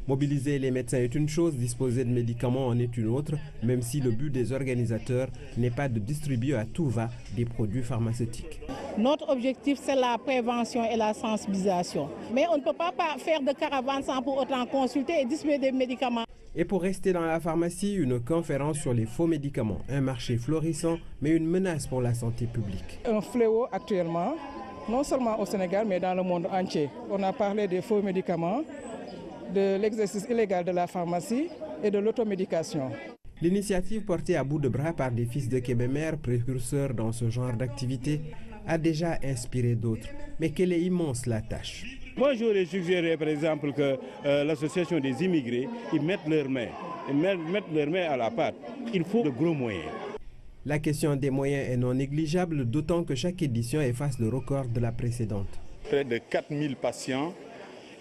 Mobiliser les médecins est une chose, disposer de médicaments en est une autre, même si le but des organisateurs n'est pas de distribuer à tout va des produits pharmaceutiques. Notre objectif, c'est la prévention et la sensibilisation. Mais on ne peut pas faire de caravane sans pour autant consulter et distribuer des médicaments. Et pour rester dans la pharmacie, une conférence sur les faux médicaments. Un marché florissant, mais une menace pour la santé publique. Un fléau actuellement, non seulement au Sénégal, mais dans le monde entier. On a parlé des faux médicaments, de l'exercice illégal de la pharmacie et de l'automédication. L'initiative portée à bout de bras par des fils de Kébémer, précurseurs dans ce genre d'activité, a déjà inspiré d'autres. Mais quelle est immense la tâche. Moi, j'aurais suggéré, par exemple, que l'association des immigrés, ils mettent leurs mains à la pâte. Il faut de gros moyens. La question des moyens est non négligeable, d'autant que chaque édition efface le record de la précédente. Près de 4000 patients.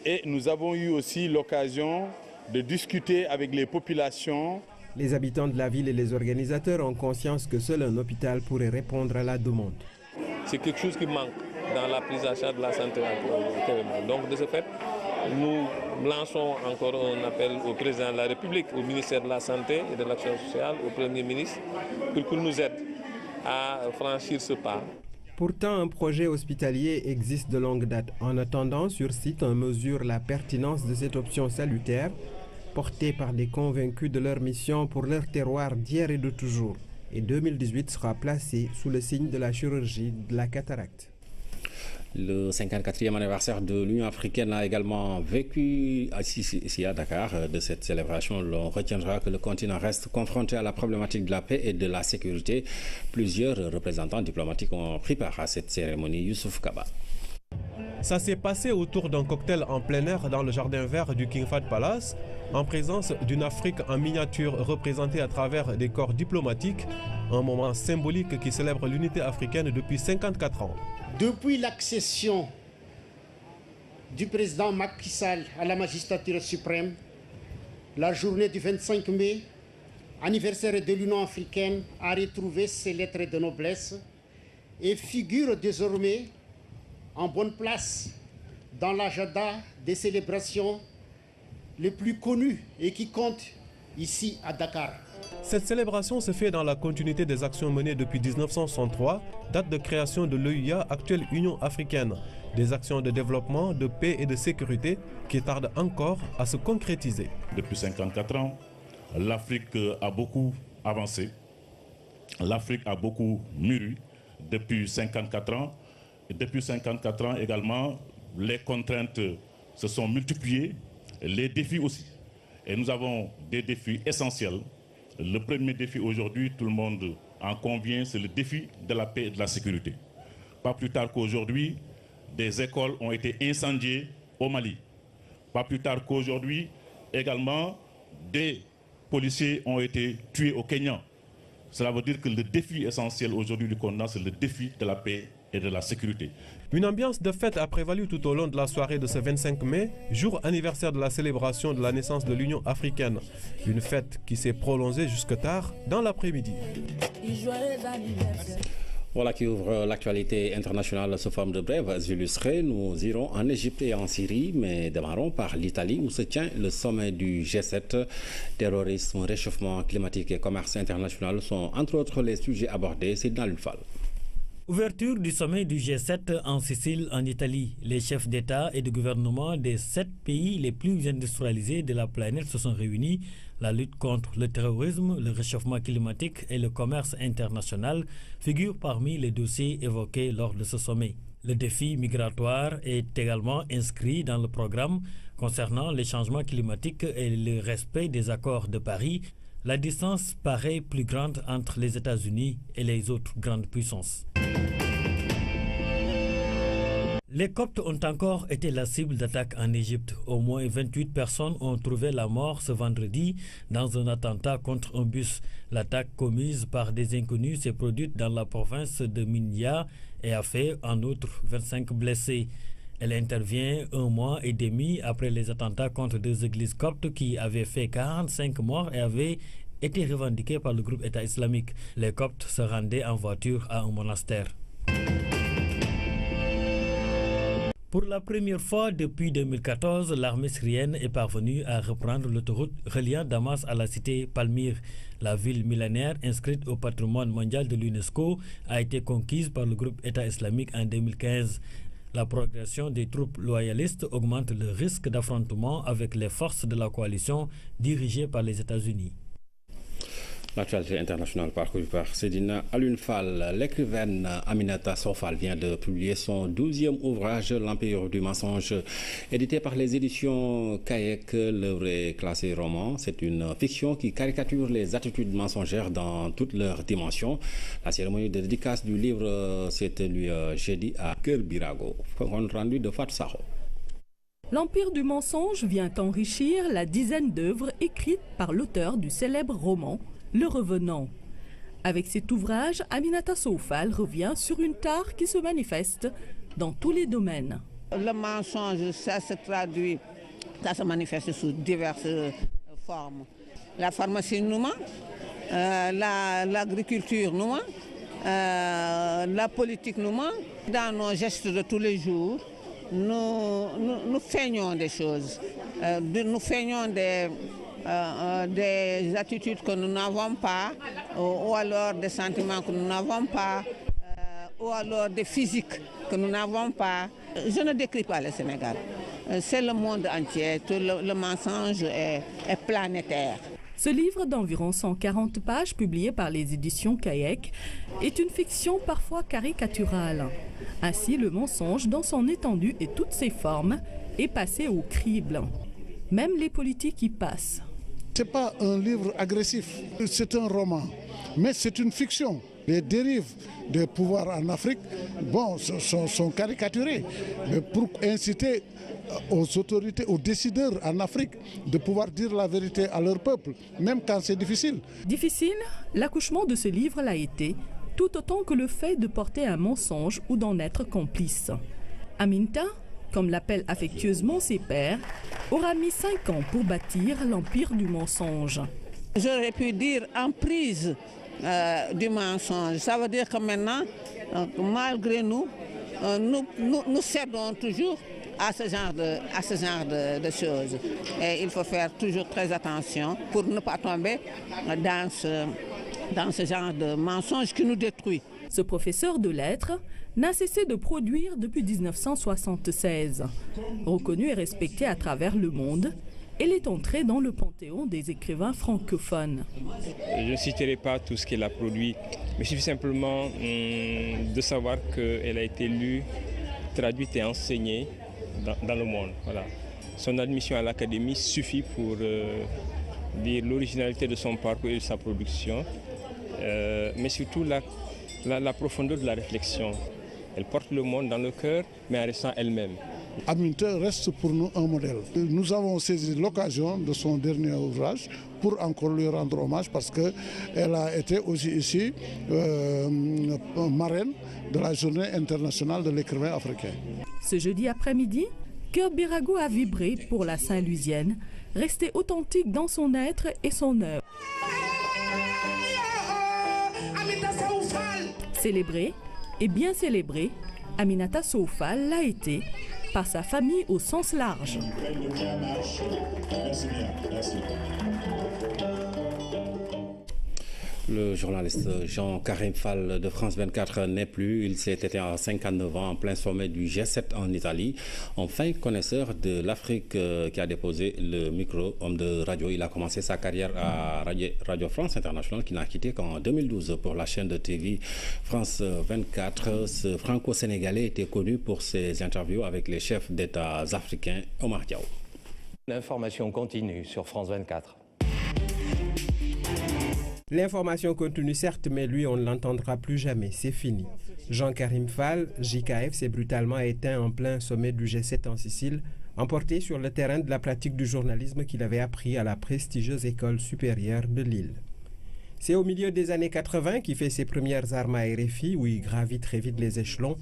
Et nous avons eu aussi l'occasion de discuter avec les populations. Les habitants de la ville et les organisateurs ont conscience que seul un hôpital pourrait répondre à la demande. C'est quelque chose qui manque dans la prise en charge de la santé. Donc de ce fait, nous lançons encore un appel au président de la République, au ministère de la Santé et de l'Action sociale, au Premier ministre, pour qu'il nous aide à franchir ce pas. Pourtant, un projet hospitalier existe de longue date. En attendant, sur site, on mesure la pertinence de cette option salutaire, portée par des convaincus de leur mission pour leur terroir d'hier et de toujours. Et 2018 sera placé sous le signe de la chirurgie de la cataracte. Le 54e anniversaire de l'Union africaine a également vécu ici à Dakar. De cette célébration, l'on retiendra que le continent reste confronté à la problématique de la paix et de la sécurité. Plusieurs représentants diplomatiques ont pris part à cette cérémonie. Youssouf Kaba. Ça s'est passé autour d'un cocktail en plein air dans le jardin vert du King Fahd Palace, en présence d'une Afrique en miniature représentée à travers des corps diplomatiques, un moment symbolique qui célèbre l'unité africaine depuis 54 ans. Depuis l'accession du président Macky Sall à la magistrature suprême, la journée du 25 mai, anniversaire de l'Union africaine, a retrouvé ses lettres de noblesse et figure désormais en bonne place dans l'agenda des célébrations les plus connues et qui comptent ici à Dakar. Cette célébration se fait dans la continuité des actions menées depuis 1963, date de création de l'EUA, actuelle Union africaine. Des actions de développement, de paix et de sécurité qui tardent encore à se concrétiser. Depuis 54 ans, l'Afrique a beaucoup avancé. L'Afrique a beaucoup mûri depuis 54 ans. Et depuis 54 ans également, les contraintes se sont multipliées, les défis aussi. Et nous avons des défis essentiels. Le premier défi aujourd'hui, tout le monde en convient, c'est le défi de la paix et de la sécurité. Pas plus tard qu'aujourd'hui, des écoles ont été incendiées au Mali. Pas plus tard qu'aujourd'hui, également, des policiers ont été tués au Kenya. Cela veut dire que le défi essentiel aujourd'hui du continent, c'est le défi de la paix et de la sécurité. Une ambiance de fête a prévalu tout au long de la soirée de ce 25 mai, jour anniversaire de la célébration de la naissance de l'Union africaine. Une fête qui s'est prolongée jusque tard dans l'après-midi. Voilà qui ouvre l'actualité internationale sous forme de brèves illustrées. Nous irons en Égypte et en Syrie, mais démarrons par l'Italie où se tient le sommet du G7. Terrorisme, réchauffement climatique et commerce international sont entre autres les sujets abordés. C'est dans l'UFAL. Ouverture du sommet du G7 en Sicile, en Italie. Les chefs d'État et de gouvernement des 7 pays les plus industrialisés de la planète se sont réunis. La lutte contre le terrorisme, le réchauffement climatique et le commerce international figurent parmi les dossiers évoqués lors de ce sommet. Le défi migratoire est également inscrit dans le programme concernant les changements climatiques et le respect des accords de Paris. La distance paraît plus grande entre les États-Unis et les autres grandes puissances. Les Coptes ont encore été la cible d'attaques en Égypte. Au moins 28 personnes ont trouvé la mort ce vendredi dans un attentat contre un bus. L'attaque commise par des inconnus s'est produite dans la province de Minya et a fait en outre 25 blessés. Elle intervient un mois et demi après les attentats contre 2 églises coptes qui avaient fait 45 morts et avaient été revendiqués par le groupe État islamique. Les coptes se rendaient en voiture à un monastère. Pour la première fois depuis 2014, l'armée syrienne est parvenue à reprendre l'autoroute reliant Damas à la cité Palmyre. La ville millénaire, inscrite au patrimoine mondial de l'UNESCO, a été conquise par le groupe État islamique en 2015. La progression des troupes loyalistes augmente le risque d'affrontement avec les forces de la coalition dirigées par les États-Unis. L'actualité internationale parcourue par Sedina Alunfal. L'écrivaine Aminata Sow Fall vient de publier son 12e ouvrage, L'Empire du mensonge, édité par les éditions Kayak. L'œuvre est classée roman. C'est une fiction qui caricature les attitudes mensongères dans toutes leurs dimensions. La cérémonie de dédicace du livre s'est tenue jeudi à Keur Birago. Compte rendu de Fatou Sakho. L'Empire du mensonge vient enrichir la dizaine d'œuvres écrites par l'auteur du célèbre roman Le Revenant. Avec cet ouvrage, Aminata Sow Fall revient sur une tare qui se manifeste dans tous les domaines. Le mensonge, ça se manifeste sous diverses formes. La pharmacie nous ment, l'agriculture nous ment, la politique nous ment. Dans nos gestes de tous les jours, nous feignons des choses, nous feignons des attitudes que nous n'avons pas, ou alors des sentiments que nous n'avons pas, ou alors des physiques que nous n'avons pas. Je ne décris pas le Sénégal. C'est le monde entier. Tout le mensonge est planétaire. Ce livre d'environ 140 pages, publié par les éditions Kayak, est une fiction parfois caricaturale. Ainsi, le mensonge, dans son étendue et toutes ses formes, est passé au crible. Même les politiques y passent. Ce n'est pas un livre agressif, c'est un roman, mais c'est une fiction. Les dérives des pouvoirs en Afrique sont caricaturées pour inciter aux autorités, aux décideurs en Afrique de pouvoir dire la vérité à leur peuple, même quand c'est difficile. Difficile, l'accouchement de ce livre l'a été, tout autant que le fait de porter un mensonge ou d'en être complice. Aminta, comme l'appellent affectueusement ses pairs, aura mis 5 ans pour bâtir l'empire du mensonge. J'aurais pu dire emprise du mensonge. Ça veut dire que maintenant, malgré nous, nous cédons toujours à ce genre de choses. Et il faut faire toujours très attention pour ne pas tomber dans ce genre de mensonge qui nous détruit. Ce professeur de lettres n'a cessé de produire depuis 1976. Reconnu et respecté à travers le monde, elle est entrée dans le panthéon des écrivains francophones. Je ne citerai pas tout ce qu'elle a produit, mais il suffit simplement de savoir qu'elle a été lue, traduite et enseignée dans le monde. Voilà. Son admission à l'Académie suffit pour dire l'originalité de son parcours et de sa production, mais surtout la profondeur de la réflexion. Elle porte le monde dans le cœur, mais en restant elle-même. Aminta reste pour nous un modèle. Nous avons saisi l'occasion de son dernier ouvrage pour encore lui rendre hommage parce qu'elle a été aussi ici marraine de la journée internationale de l'écrivain africain. Ce jeudi après-midi, Keur Birago a vibré pour la Saint-Louisienne, restée authentique dans son être et son œuvre. Célébrée et bien célébrée, Aminata Sow Fall l'a été par sa famille au sens large. Le journaliste Jean-Karim Fall de France 24 n'est plus. Il s'est éteint à 59 ans en plein sommet du G7 en Italie. Enfin, connaisseur de l'Afrique qui a déposé le micro, homme de radio. Il a commencé sa carrière à Radio France Internationale qui n'a quitté qu'en 2012 pour la chaîne de TV France 24. Ce franco-sénégalais était connu pour ses interviews avec les chefs d'État africains. Omar Diaw. L'information continue sur France 24. L'information continue certes, mais lui, on ne l'entendra plus jamais. C'est fini. Jean-Karim Fall, JKF, s'est brutalement éteint en plein sommet du G7 en Sicile, emporté sur le terrain de la pratique du journalisme qu'il avait appris à la prestigieuse école supérieure de Lille. C'est au milieu des années 80 qu'il fait ses premières armes à RFI, où il gravit très vite les échelons.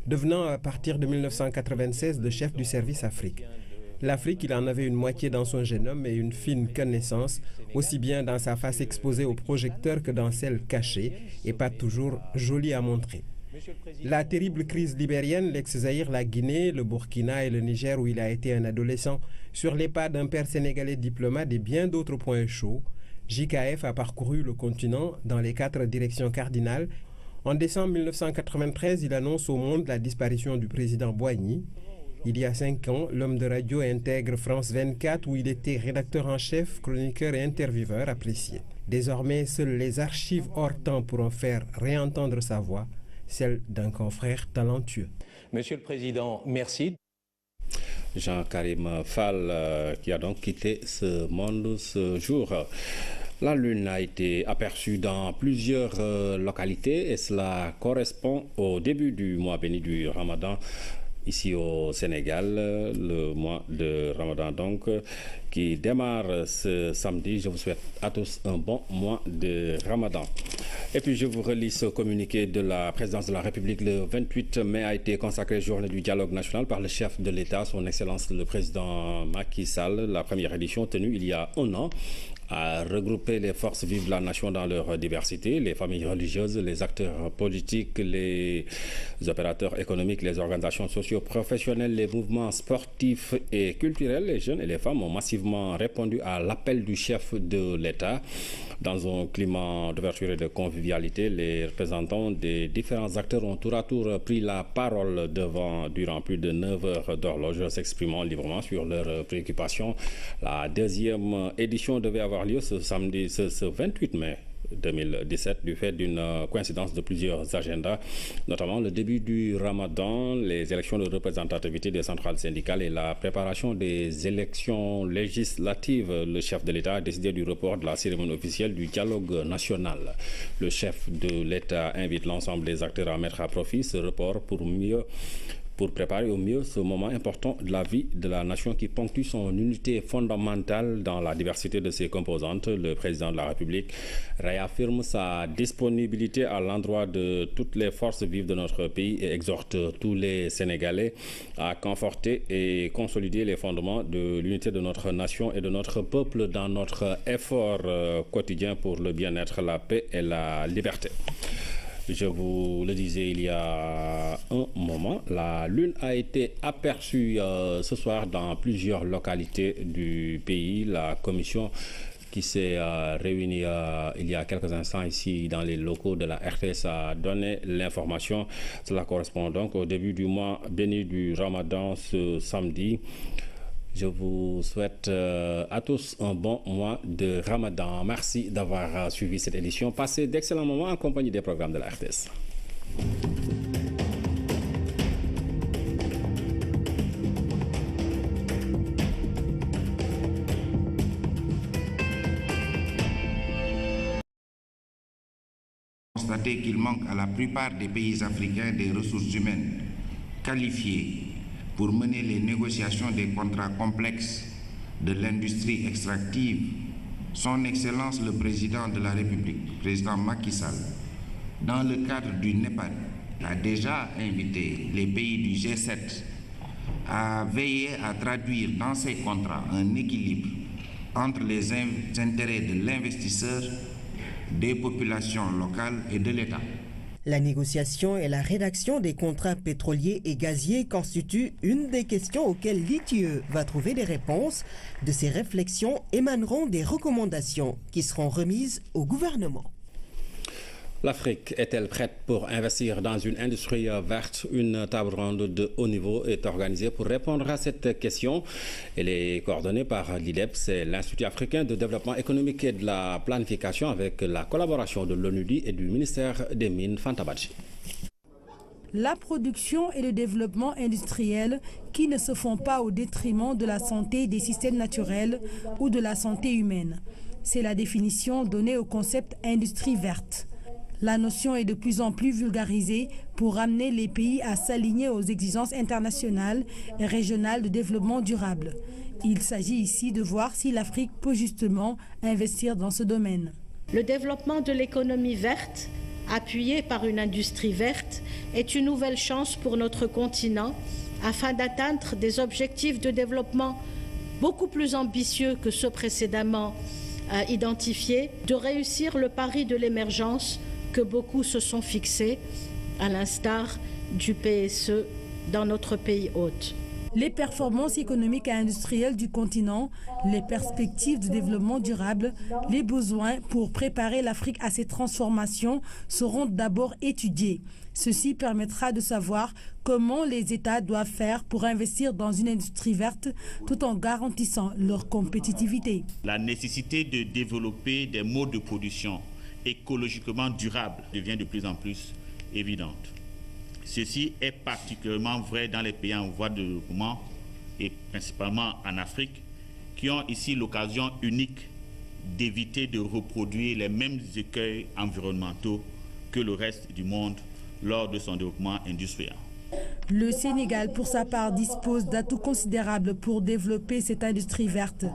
devenant à partir de 1996 le chef du service Afrique. L'Afrique, il en avait une moitié dans son génome et une fine connaissance, aussi bien dans sa face exposée au projecteur que dans celle cachée, et pas toujours jolie à montrer. La terrible crise libérienne, l'ex-Zaïre, la Guinée, le Burkina et le Niger, où il a été un adolescent, sur les pas d'un père sénégalais diplomate et bien d'autres points chauds, JKF a parcouru le continent dans les 4 directions cardinales. En décembre 1993, il annonce au monde la disparition du président Boigny. Il y a 5 ans, l'homme de radio intègre France 24 où il était rédacteur en chef, chroniqueur et intervieweur apprécié. Désormais, seules les archives hors temps pourront faire réentendre sa voix, celle d'un confrère talentueux. Monsieur le Président, merci. Jean-Karim Fall qui a donc quitté ce monde ce jour. La lune a été aperçue dans plusieurs localités et cela correspond au début du mois béni du Ramadan. Ici au Sénégal, le mois de Ramadan donc, qui démarre ce samedi. Je vous souhaite à tous un bon mois de Ramadan. Et puis je vous relis ce communiqué de la présidence de la République. Le 28 mai a été consacré journée du dialogue national par le chef de l'État, son Excellence le président Macky Sall. La première édition tenue il y a un an a regroupé les forces vives de la nation dans leur diversité, les familles religieuses, les acteurs politiques, les opérateurs économiques, les organisations socio-professionnelles, les mouvements sportifs et culturels. Les jeunes et les femmes ont massivement répondu à l'appel du chef de l'État. Dans un climat d'ouverture et de convivialité, les représentants des différents acteurs ont tour à tour pris la parole durant plus de 9 heures d'horloge, s'exprimant librement sur leurs préoccupations. La deuxième édition devait avoir lieu ce samedi, ce 28 mai 2017, du fait d'une coïncidence de plusieurs agendas, notamment le début du Ramadan, les élections de représentativité des centrales syndicales et la préparation des élections législatives. Le chef de l'État a décidé du report de la cérémonie officielle du dialogue national. Le chef de l'État invite l'ensemble des acteurs à mettre à profit ce report pour préparer au mieux ce moment important de la vie de la nation qui ponctue son unité fondamentale dans la diversité de ses composantes. Le président de la République réaffirme sa disponibilité à l'endroit de toutes les forces vives de notre pays et exhorte tous les Sénégalais à conforter et consolider les fondements de l'unité de notre nation et de notre peuple dans notre effort quotidien pour le bien-être, la paix et la liberté. Je vous le disais il y a un moment, la lune a été aperçue ce soir dans plusieurs localités du pays. La commission qui s'est réunie il y a quelques instants ici dans les locaux de la RTS a donné l'information. Cela correspond donc au début du mois béni du Ramadan ce samedi. Je vous souhaite à tous un bon mois de Ramadan. Merci d'avoir suivi cette édition. Passez d'excellents moments en compagnie des programmes de la RTS. Constater qu'il manque à la plupart des pays africains des ressources humaines qualifiées pour mener les négociations des contrats complexes de l'industrie extractive, son Excellence le Président de la République, Président Macky Sall, dans le cadre du NEPAD, a déjà invité les pays du G7 à veiller à traduire dans ces contrats un équilibre entre les intérêts de l'investisseur, des populations locales et de l'État. La négociation et la rédaction des contrats pétroliers et gaziers constituent une des questions auxquelles l'ITIE va trouver des réponses. De ces réflexions émaneront des recommandations qui seront remises au gouvernement. L'Afrique est-elle prête pour investir dans une industrie verte? Une table ronde de haut niveau est organisée pour répondre à cette question. Elle est coordonnée par l'IDEP, c'est l'Institut africain de développement économique et de la planification, avec la collaboration de l'ONUDI et du ministère des Mines, Fanta Badji. La production et le développement industriel qui ne se font pas au détriment de la santé des systèmes naturels ou de la santé humaine. C'est la définition donnée au concept industrie verte. La notion est de plus en plus vulgarisée pour amener les pays à s'aligner aux exigences internationales et régionales de développement durable. Il s'agit ici de voir si l'Afrique peut justement investir dans ce domaine. Le développement de l'économie verte appuyée par une industrie verte, est une nouvelle chance pour notre continent afin d'atteindre des objectifs de développement beaucoup plus ambitieux que ceux précédemment identifiés, de réussir le pari de l'émergence que beaucoup se sont fixés, à l'instar du PSE dans notre pays hôte. Les performances économiques et industrielles du continent, les perspectives de développement durable, les besoins pour préparer l'Afrique à ces transformations seront d'abord étudiés. Ceci permettra de savoir comment les États doivent faire pour investir dans une industrie verte tout en garantissant leur compétitivité. La nécessité de développer des modes de production écologiquement durables devient de plus en plus évidente. Ceci est particulièrement vrai dans les pays en voie de développement et principalement en Afrique, qui ont ici l'occasion unique d'éviter de reproduire les mêmes écueils environnementaux que le reste du monde lors de son développement industriel. Le Sénégal, pour sa part, dispose d'atouts considérables pour développer cette industrie verte.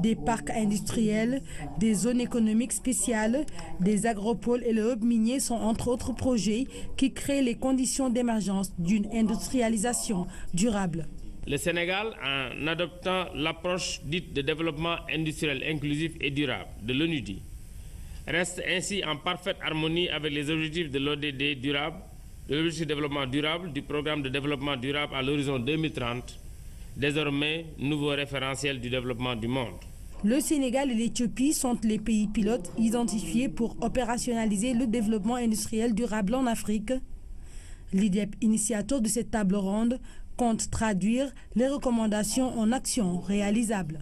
Des parcs industriels, des zones économiques spéciales, des agropoles et le hub minier sont entre autres projets qui créent les conditions d'émergence d'une industrialisation durable. Le Sénégal, en adoptant l'approche dite de développement industriel inclusif et durable de l'ONUDI, reste ainsi en parfaite harmonie avec les objectifs de l'ODD durable, de l'objectif de développement durable, du programme de développement durable à l'horizon 2030, désormais nouveau référentiel du développement du monde. Le Sénégal et l'Éthiopie sont les pays pilotes identifiés pour opérationnaliser le développement industriel durable en Afrique. L'IDEP, initiateur de cette table ronde, compte traduire les recommandations en actions réalisables.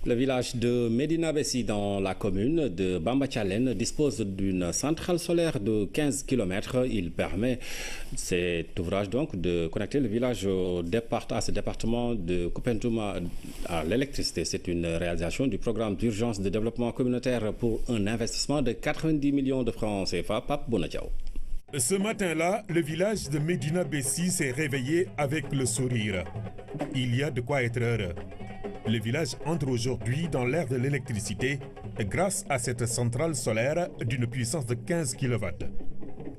Le village de Medina Bessi dans la commune de Bamba-Tchalen dispose d'une centrale solaire de 15 km. Il permet, cet ouvrage donc, de connecter le village à ce département de Kopentouma à l'électricité. C'est une réalisation du programme d'urgence de développement communautaire pour un investissement de 90 millions de francs CFA. Pape Bonadiao. Ce matin-là, le village de Medina Bessi s'est réveillé avec le sourire. Il y a de quoi être heureux. Le village entre aujourd'hui dans l'ère de l'électricité grâce à cette centrale solaire d'une puissance de 15 kW.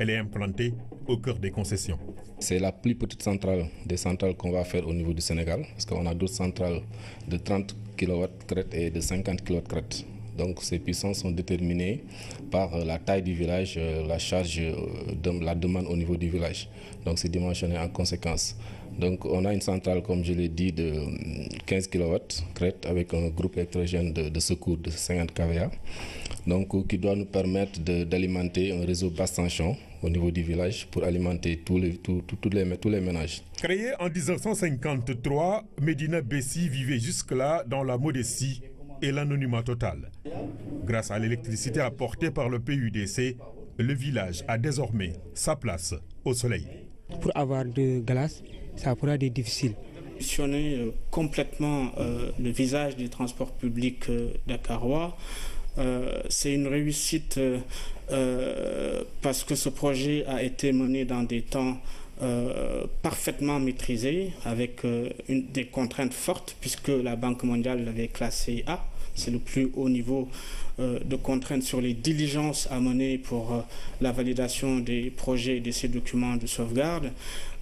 Elle est implantée au cœur des concessions. C'est la plus petite centrale des centrales qu'on va faire au niveau du Sénégal, parce qu'on a d'autres centrales de 30 kW crête et de 50 kW crête. Donc ces puissances sont déterminées par la taille du village, la charge de la demande au niveau du village. Donc c'est dimensionné en conséquence. Donc on a une centrale, comme je l'ai dit, de 15 kW crête avec un groupe électrogène de secours de 50 kVA, donc qui doit nous permettre d'alimenter un réseau basse tension au niveau du village pour alimenter tous les ménages. Créée en 1953, Medina Bessi vivait jusque-là dans la modestie et l'anonymat total. Grâce à l'électricité apportée par le PUDC, le village a désormais sa place au soleil. Pour avoir de glace, ça pourra être difficile. Solutionner complètement le visage du transport public dakarois, c'est une réussite parce que ce projet a été mené dans des temps parfaitement maîtrisés avec des contraintes fortes puisque la Banque mondiale l'avait classé A. C'est le plus haut niveau de contraintes sur les diligences à mener pour la validation des projets et de ces documents de sauvegarde.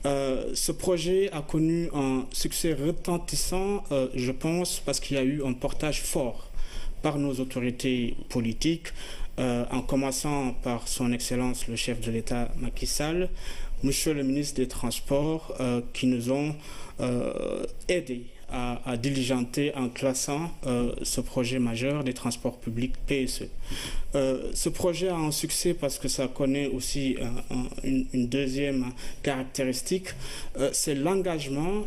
Ce projet a connu un succès retentissant, je pense, parce qu'il y a eu un portage fort par nos autorités politiques, en commençant par son Excellence le chef de l'État Macky Sall, Monsieur le ministre des Transports, qui nous ont aidés à diligenter en classant ce projet majeur des transports publics PSE. Ce projet a un succès parce que ça connaît aussi une deuxième caractéristique, c'est l'engagement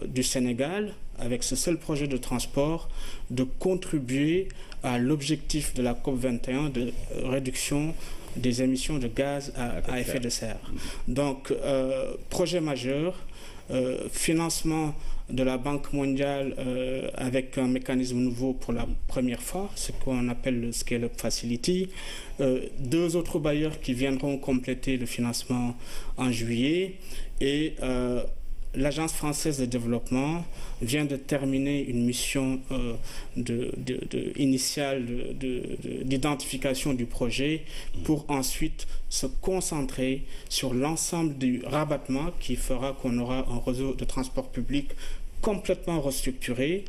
du Sénégal avec ce seul projet de transport de contribuer à l'objectif de la COP21 de réduction des émissions de gaz à effet de serre. Donc, projet majeur, financement de la Banque mondiale avec un mécanisme nouveau pour la première fois, ce qu'on appelle le Scale-up Facility. Deux autres bailleurs qui viendront compléter le financement en juillet et l'Agence française de développement vient de terminer une mission initiale d'identification du projet pour ensuite se concentrer sur l'ensemble du rabattement qui fera qu'on aura un réseau de transport public complètement restructuré,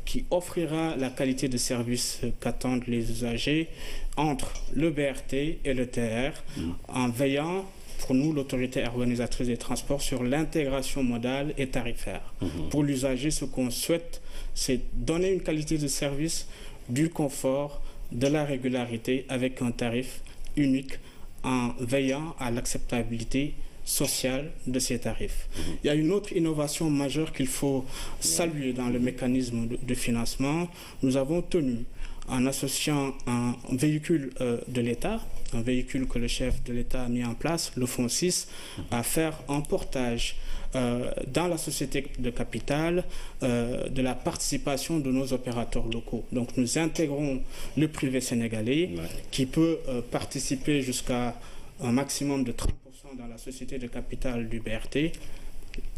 qui offrira la qualité de service qu'attendent les usagers entre le BRT et le TER, en veillant pour nous, l'autorité organisatrice des transports, sur l'intégration modale et tarifaire. Pour l'usager, ce qu'on souhaite, c'est donner une qualité de service, du confort, de la régularité avec un tarif unique en veillant à l'acceptabilité sociale de ces tarifs. Il y a une autre innovation majeure qu'il faut saluer dans le mécanisme de financement. Nous avons tenu, en associant un véhicule de l'État, un véhicule que le chef de l'État a mis en place, le Fonds 6, à faire un portage dans la société de capital de la participation de nos opérateurs locaux. Donc nous intégrons le privé sénégalais qui peut participer jusqu'à un maximum de 30% dans la société de capital du BRT,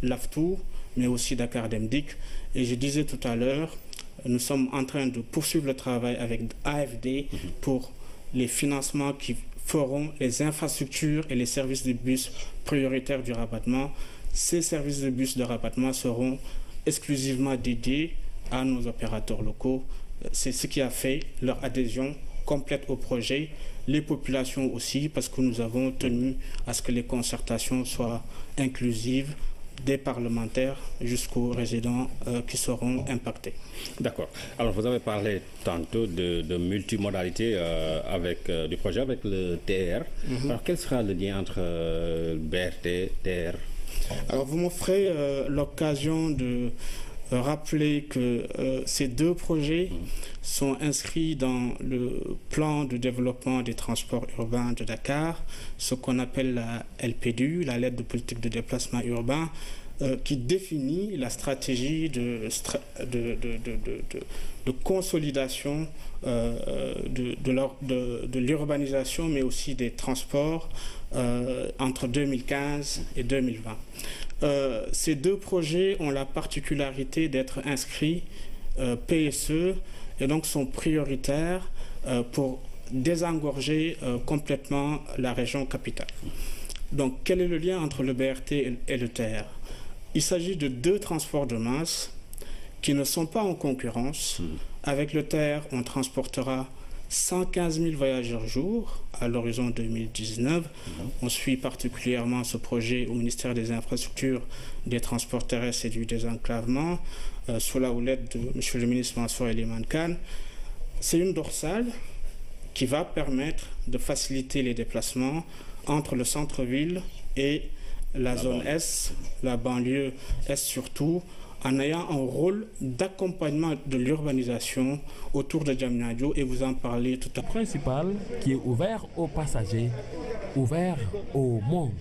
l'AFTU, mais aussi Dakar Demdik. Et je disais tout à l'heure, nous sommes en train de poursuivre le travail avec AFD pour les financements qui feront les infrastructures et les services de bus prioritaires du rabattement. Ces services de bus de rabattement seront exclusivement dédiés à nos opérateurs locaux. C'est ce qui a fait leur adhésion complète au projet. Les populations aussi, parce que nous avons tenu à ce que les concertations soient inclusives, des parlementaires jusqu'aux résidents qui seront impactés. D'accord. Alors vous avez parlé tantôt de multimodalité du projet avec le TER. Alors quel sera le lien entre BRT et TER? Alors vous m'offrez l'occasion de rappeler que ces deux projets sont inscrits dans le plan de développement des transports urbains de Dakar, ce qu'on appelle la LPDU, la lettre de politique de déplacement urbain, qui définit la stratégie de consolidation de l'urbanisation, mais aussi des transports entre 2015 et 2020. Ces deux projets ont la particularité d'être inscrits PSE et donc sont prioritaires pour désengorger complètement la région capitale. Donc quel est le lien entre le BRT et le TER? Il s'agit de deux transports de masse qui ne sont pas en concurrence. Avec le TER, on transportera 115 000 voyageurs jour à l'horizon 2019. On suit particulièrement ce projet au ministère des Infrastructures, des Transports terrestres et du désenclavement, sous la houlette de M. le ministre Mansour Eliman Khan. C'est une dorsale qui va permettre de faciliter les déplacements entre le centre-ville et la zone Est, la banlieue Est surtout, en ayant un rôle d'accompagnement de l'urbanisation autour de Diamniadio, et vous en parlez tout à l'heure. Principal qui est ouvert aux passagers, ouvert au monde.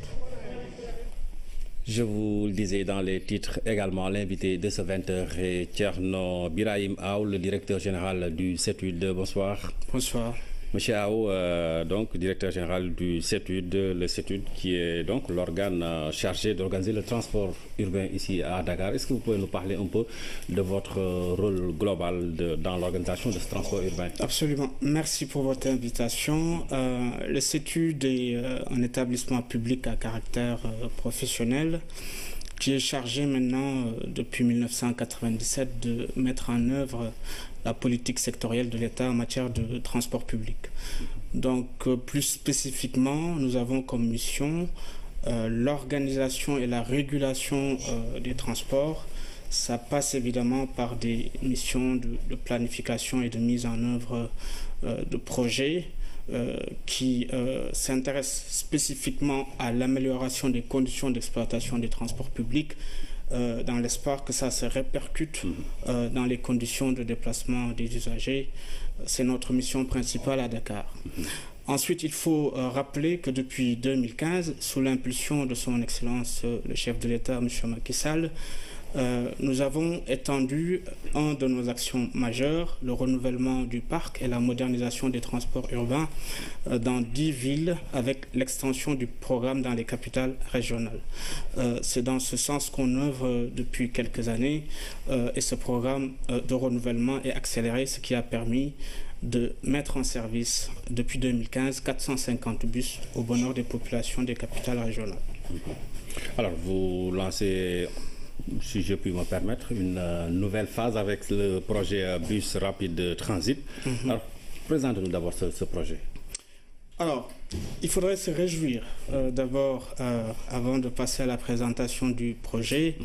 Je vous le disais dans les titres également, l'invité de ce 20h est Thierno Birahim Aou, le directeur général du CETUD. Bonsoir. Bonsoir. Monsieur Aou, donc directeur général du CETUD, le CETUD qui est donc l'organe chargé d'organiser le transport urbain ici à Dakar. Est-ce que vous pouvez nous parler un peu de votre rôle global dans l'organisation de ce transport urbain? Absolument. Merci pour votre invitation. Le CETUD est un établissement public à caractère professionnel qui est chargé maintenant, depuis 1997, de mettre en œuvre la politique sectorielle de l'État en matière de transport public. Donc, plus spécifiquement, nous avons comme mission l'organisation et la régulation des transports. Ça passe évidemment par des missions de planification et de mise en œuvre de projets qui s'intéressent spécifiquement à l'amélioration des conditions d'exploitation des transports publics, dans l'espoir que ça se répercute dans les conditions de déplacement des usagers. C'est notre mission principale à Dakar. Ensuite, il faut rappeler que depuis 2015, sous l'impulsion de son Excellence le chef de l'État, M. Macky Sall, nous avons étendu un de nos actions majeures, le renouvellement du parc et la modernisation des transports urbains dans 10 villes avec l'extension du programme dans les capitales régionales. C'est dans ce sens qu'on œuvre depuis quelques années et ce programme de renouvellement est accéléré, ce qui a permis de mettre en service depuis 2015 450 bus au bonheur des populations des capitales régionales. Alors vous lancez, si je puis me permettre, une nouvelle phase avec le projet bus rapide transit. Alors présentez-nous d'abord ce projet. Alors, il faudrait se réjouir d'abord, avant de passer à la présentation du projet,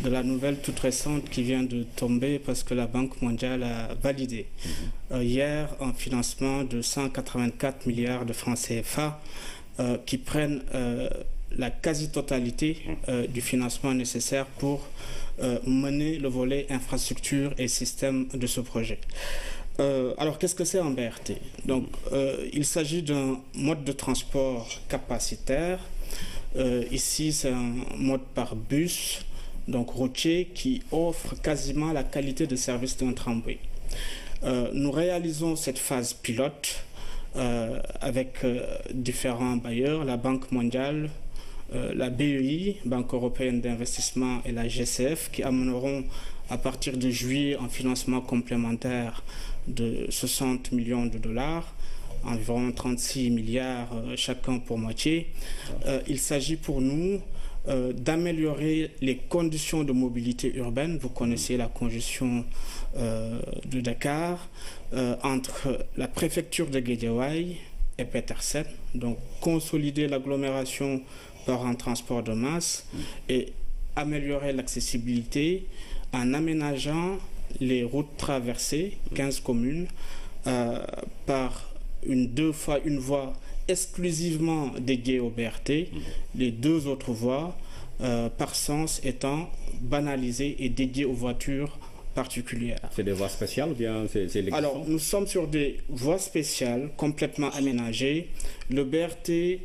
de la nouvelle toute récente qui vient de tomber parce que la Banque mondiale a validé hier un financement de 184 milliards de francs CFA qui prennent la quasi-totalité du financement nécessaire pour mener le volet infrastructure et système de ce projet. Alors, qu'est-ce que c'est en BRT? Donc, il s'agit d'un mode de transport capacitaire. Ici, c'est un mode par bus, donc routier, qui offre quasiment la qualité de service d'un tramway. Nous réalisons cette phase pilote avec différents bailleurs, la Banque mondiale, la BEI, Banque européenne d'investissement, et la GCF, qui amèneront à partir de juillet un financement complémentaire de 60 millions de dollars, environ 36 milliards chacun pour moitié. Il s'agit pour nous d'améliorer les conditions de mobilité urbaine. Vous connaissez la congestion de Dakar entre la préfecture de Guédiawaye et Petersen, donc consolider l'agglomération par un transport de masse et améliorer l'accessibilité en aménageant les routes traversées, 15 communes, par une voie exclusivement dédiée au BRT, les 2 autres voies par sens étant banalisées et dédiées aux voitures particulières. C'est des voies spéciales ou bien c'est l'existant? Alors, nous sommes sur des voies spéciales complètement aménagées. Le BRT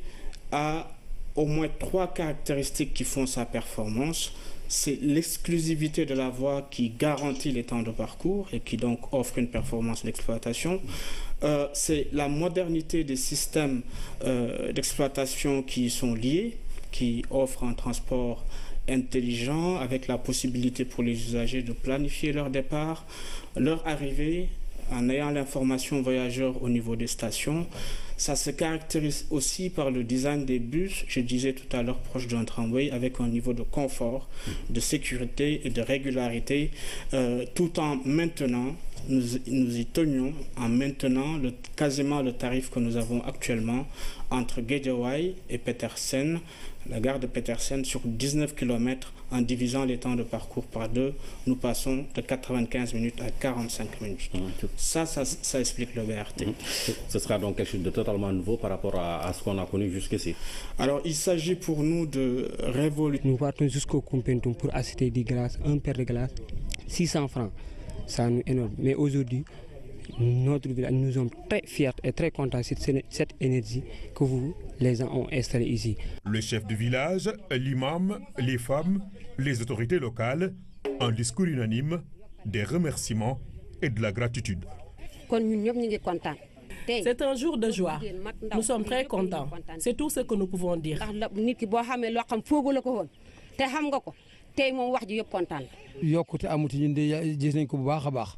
a au moins 3 caractéristiques qui font sa performance. C'est l'exclusivité de la voie qui garantit les temps de parcours et qui donc offre une performance d'exploitation. C'est la modernité des systèmes d'exploitation qui y sont liés, qui offrent un transport intelligent avec la possibilité pour les usagers de planifier leur départ, leur arrivée en ayant l'information voyageur au niveau des stations. Ça se caractérise aussi par le design des bus, je disais tout à l'heure, proche d'un tramway, avec un niveau de confort, de sécurité et de régularité, tout en maintenant, nous y tenions, en maintenant quasiment le tarif que nous avons actuellement entre Guédiawaye et Petersen, la gare de Petersen, sur 19 km, en divisant les temps de parcours par 2, nous passons de 95 minutes à 45 minutes. Ça explique le BRT. Ce sera donc quelque chose de totalement nouveau par rapport à ce qu'on a connu jusqu'ici. Alors, il s'agit pour nous de révoluer. Nous partons jusqu'au Kumpentum pour acheter des glaces, un paire de glaces, 600 francs. Ça nous est énorme. Mais aujourd'hui, notre village, nous sommes très fiers et très contents de cette énergie que vous, les gens, ont installée ici. Le chef du village, l'imam, les femmes, les autorités locales, un discours unanime, des remerciements et de la gratitude. C'est un jour de joie. Nous sommes très contents. C'est tout ce que nous pouvons dire.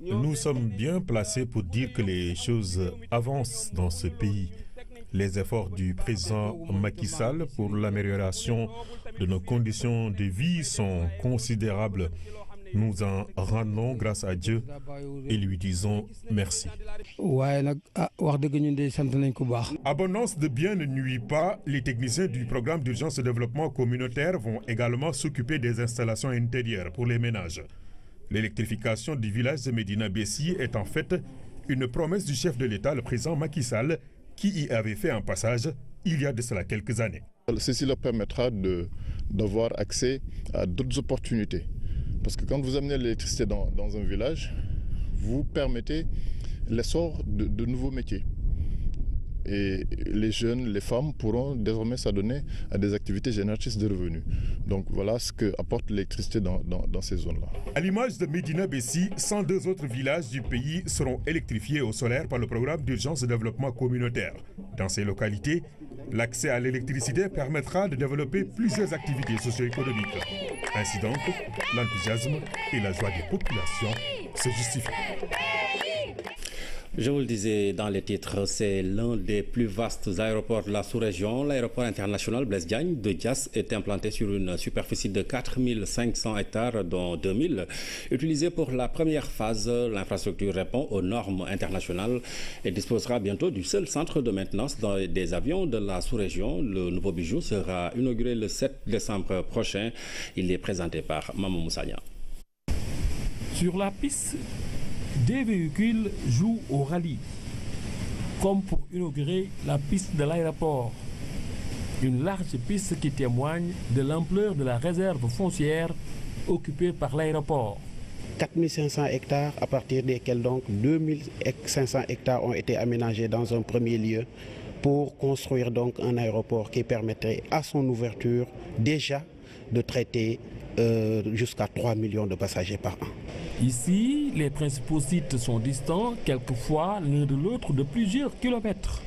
Nous sommes bien placés pour dire que les choses avancent dans ce pays. Les efforts du président Macky Sall pour l'amélioration de nos conditions de vie sont considérables. Nous en rendons grâce à Dieu et lui disons merci. Abondance de biens ne nuit pas. Les techniciens du programme d'urgence de développement communautaire vont également s'occuper des installations intérieures pour les ménages. L'électrification du village de Médina Bessi est en fait une promesse du chef de l'État, le président Macky Sall, qui y avait fait un passage il y a de cela quelques années. Ceci leur permettra d'avoir accès à d'autres opportunités. Parce que quand vous amenez l'électricité dans un village, vous permettez l'essor de nouveaux métiers. et les jeunes, les femmes pourront désormais s'adonner à des activités génératrices de revenus. Donc voilà ce que apporte l'électricité dans ces zones-là. À l'image de Médina Bessi, 102 autres villages du pays seront électrifiés au solaire par le programme d'urgence de développement communautaire. Dans ces localités, l'accès à l'électricité permettra de développer plusieurs activités socio-économiques. Ainsi donc, l'enthousiasme et la joie des populations se justifient. Je vous le disais dans les titres, c'est l'un des plus vastes aéroports de la sous-région. L'aéroport international Blaise Diagne de Diass est implanté sur une superficie de 4500 hectares, dont 2000 utilisés pour la première phase. L'infrastructure répond aux normes internationales et disposera bientôt du seul centre de maintenance des avions de la sous-région. Le nouveau bijou sera inauguré le 7 décembre prochain. Il est présenté par Maman Moussania. Sur la piste, des véhicules jouent au rallye, comme pour inaugurer la piste de l'aéroport. Une large piste qui témoigne de l'ampleur de la réserve foncière occupée par l'aéroport. 4500 hectares, à partir desquels donc 2500 hectares ont été aménagés dans un premier lieu pour construire donc un aéroport qui permettrait à son ouverture déjà de traiter jusqu'à 3 millions de passagers par an. Ici, les principaux sites sont distants, quelquefois l'un de l'autre de plusieurs kilomètres.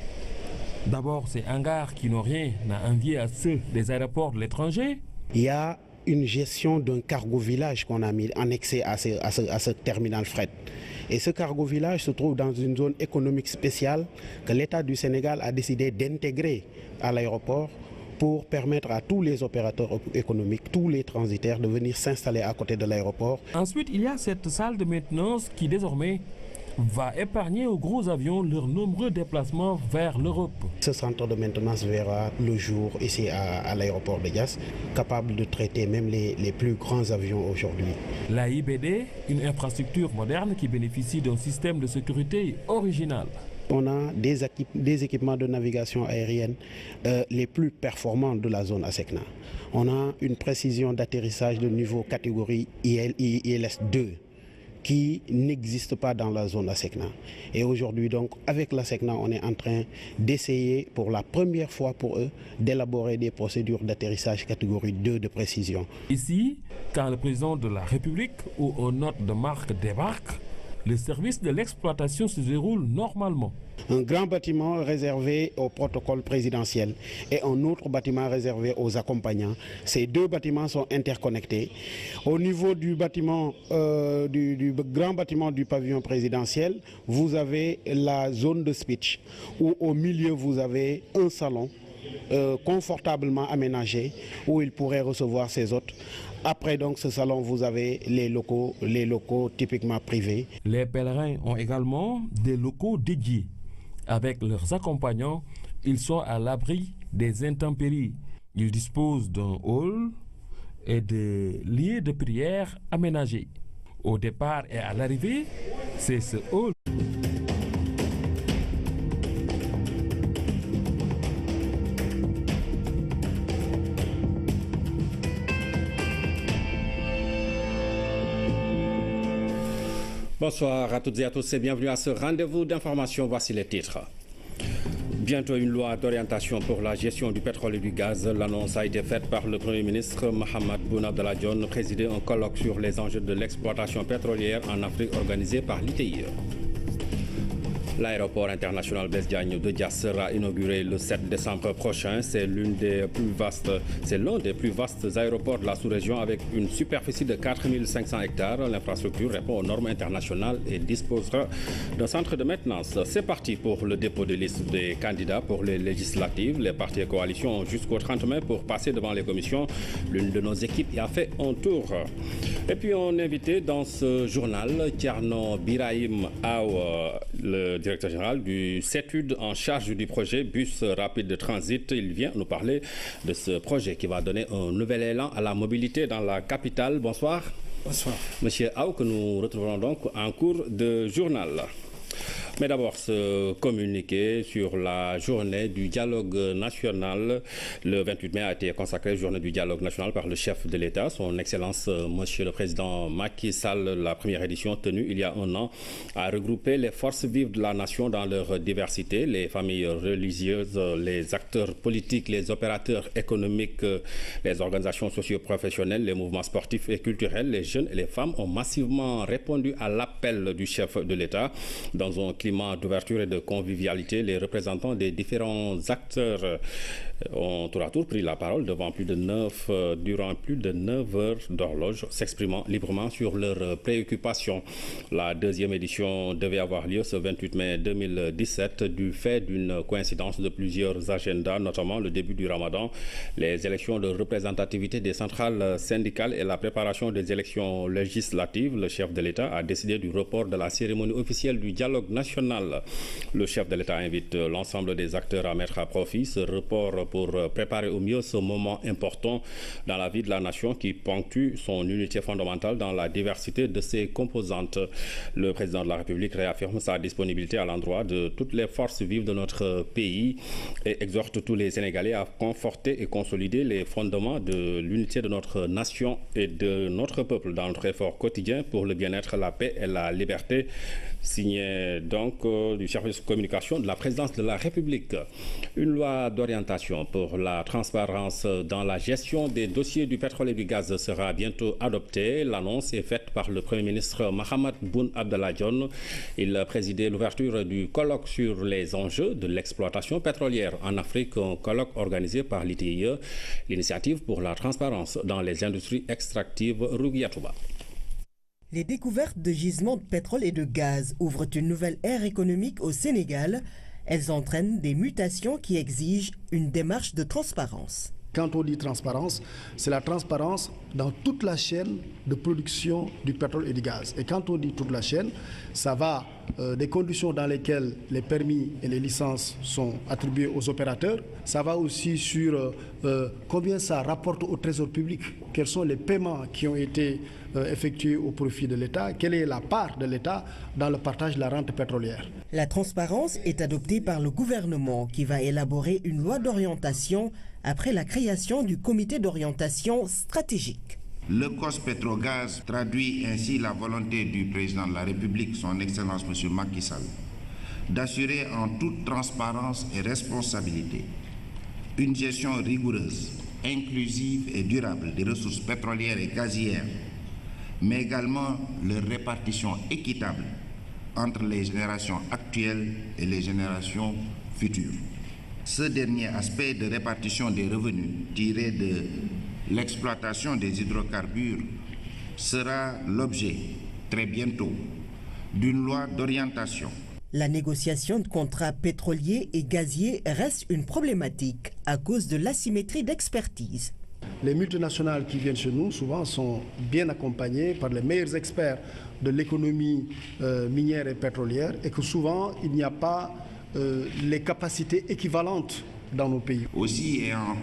D'abord, ces hangars qui n'ont rien à envier à ceux des aéroports de l'étranger. Il y a une gestion d'un cargo village qu'on a mis annexé à ce terminal fret. Et ce cargo village se trouve dans une zone économique spéciale que l'État du Sénégal a décidé d'intégrer à l'aéroport pour permettre à tous les opérateurs économiques, tous les transitaires de venir s'installer à côté de l'aéroport. Ensuite, il y a cette salle de maintenance qui désormais va épargner aux gros avions leurs nombreux déplacements vers l'Europe. Ce centre de maintenance verra le jour ici à l'aéroport de Diass, capable de traiter même les plus grands avions aujourd'hui. La IBD, une infrastructure moderne qui bénéficie d'un système de sécurité original. On a des équipements de navigation aérienne les plus performants de la zone ASECNA. On a une précision d'atterrissage de niveau catégorie ILS 2 qui n'existe pas dans la zone ASECNA. Et aujourd'hui donc, avec l'ASECNA, on est en train d'essayer pour la première fois pour eux d'élaborer des procédures d'atterrissage catégorie 2 de précision. Ici, quand le président de la République ou un hôte de marque débarque, le service de l'exploitation se déroule normalement. Un grand bâtiment réservé au protocole présidentiel et un autre bâtiment réservé aux accompagnants. Ces deux bâtiments sont interconnectés. Au niveau du bâtiment, du grand bâtiment du pavillon présidentiel, vous avez la zone de speech où au milieu vous avez un salon confortablement aménagé où il pourrait recevoir ses hôtes. Après donc ce salon, vous avez les locaux typiquement privés. Les pèlerins ont également des locaux dédiés. Avec leurs accompagnants, ils sont à l'abri des intempéries. Ils disposent d'un hall et de lieux de prière aménagés. Au départ et à l'arrivée, c'est ce hall. Bonsoir à toutes et à tous et bienvenue à ce rendez-vous d'information. Voici les titres. Bientôt une loi d'orientation pour la gestion du pétrole et du gaz. L'annonce a été faite par le Premier ministre Mahammed Boun Abdallah Dionne, présidé un colloque sur les enjeux de l'exploitation pétrolière en Afrique organisé par l'ITIE. L'aéroport international Blaise Diagne de Diass sera inauguré le 7 décembre prochain. C'est l'un des plus vastes aéroports de la sous-région avec une superficie de 4500 hectares. L'infrastructure répond aux normes internationales et disposera d'un centre de maintenance. C'est parti pour le dépôt de liste des candidats pour les législatives. Les partis et coalitions ont jusqu'au 30 mai pour passer devant les commissions. L'une de nos équipes y a fait un tour. Et puis on invité dans ce journal Thierno Birahim Aw, le directeur général du CETUD en charge du projet Bus Rapide de Transit. Il vient nous parler de ce projet qui va donner un nouvel élan à la mobilité dans la capitale. Bonsoir. Bonsoir. Monsieur Aw, que nous retrouverons donc en cours de journal. Mais d'abord, ce communiqué sur la journée du dialogue national. Le 28 mai a été consacré journée du dialogue national par le chef de l'État, son Excellence Monsieur le Président Macky Sall. La première édition tenue il y a un an a regroupé les forces vives de la nation dans leur diversité, les familles religieuses, les acteurs politiques, les opérateurs économiques, les organisations socio-professionnelles, les mouvements sportifs et culturels. Les jeunes et les femmes ont massivement répondu à l'appel du chef de l'État. Dans un climat d'ouverture et de convivialité, les représentants des différents acteurs ont tour à tour pris la parole durant plus de 9 heures d'horloge, s'exprimant librement sur leurs préoccupations. La deuxième édition devait avoir lieu ce 28 mai 2017 du fait d'une coïncidence de plusieurs agendas, notamment le début du Ramadan, les élections de représentativité des centrales syndicales et la préparation des élections législatives. Le chef de l'État a décidé du report de la cérémonie officielle du dialogue national. Le chef de l'État invite l'ensemble des acteurs à mettre à profit ce report pour préparer au mieux ce moment important dans la vie de la nation qui ponctue son unité fondamentale dans la diversité de ses composantes. Le président de la République réaffirme sa disponibilité à l'endroit de toutes les forces vives de notre pays et exhorte tous les Sénégalais à conforter et consolider les fondements de l'unité de notre nation et de notre peuple dans notre effort quotidien pour le bien-être, la paix et la liberté. Signé donc du service de communication de la présidence de la République. Une loi d'orientation pour la transparence dans la gestion des dossiers du pétrole et du gaz sera bientôt adoptée. L'annonce est faite par le Premier ministre Mahammed Boun Abdallah Dionne. Il présidait l'ouverture du colloque sur les enjeux de l'exploitation pétrolière en Afrique, un colloque organisé par l'ITIE, l'initiative pour la transparence dans les industries extractives Rougiatouba. Les découvertes de gisements de pétrole et de gaz ouvrent une nouvelle ère économique au Sénégal. Elles entraînent des mutations qui exigent une démarche de transparence. Quand on dit transparence, c'est la transparence dans toute la chaîne de production du pétrole et du gaz. Et quand on dit toute la chaîne, ça va des conditions dans lesquelles les permis et les licences sont attribués aux opérateurs. Ça va aussi sur combien ça rapporte au trésor public, quels sont les paiements qui ont été effectués au profit de l'État, quelle est la part de l'État dans le partage de la rente pétrolière. La transparence est adoptée par le gouvernement qui va élaborer une loi d'orientation après la création du comité d'orientation stratégique. Le COS-Pétrogaz traduit ainsi la volonté du président de la République, son Excellence M. Macky Sall, d'assurer en toute transparence et responsabilité une gestion rigoureuse, inclusive et durable des ressources pétrolières et gazières, mais également leur répartition équitable entre les générations actuelles et les générations futures. Ce dernier aspect de répartition des revenus tirés de l'exploitation des hydrocarbures sera l'objet, très bientôt, d'une loi d'orientation. La négociation de contrats pétroliers et gaziers reste une problématique à cause de l'asymétrie d'expertise. Les multinationales qui viennent chez nous, souvent, sont bien accompagnées par les meilleurs experts de l'économie minière et pétrolière et que souvent, il n'y a pas les capacités équivalentes dans nos pays. Aussi, et en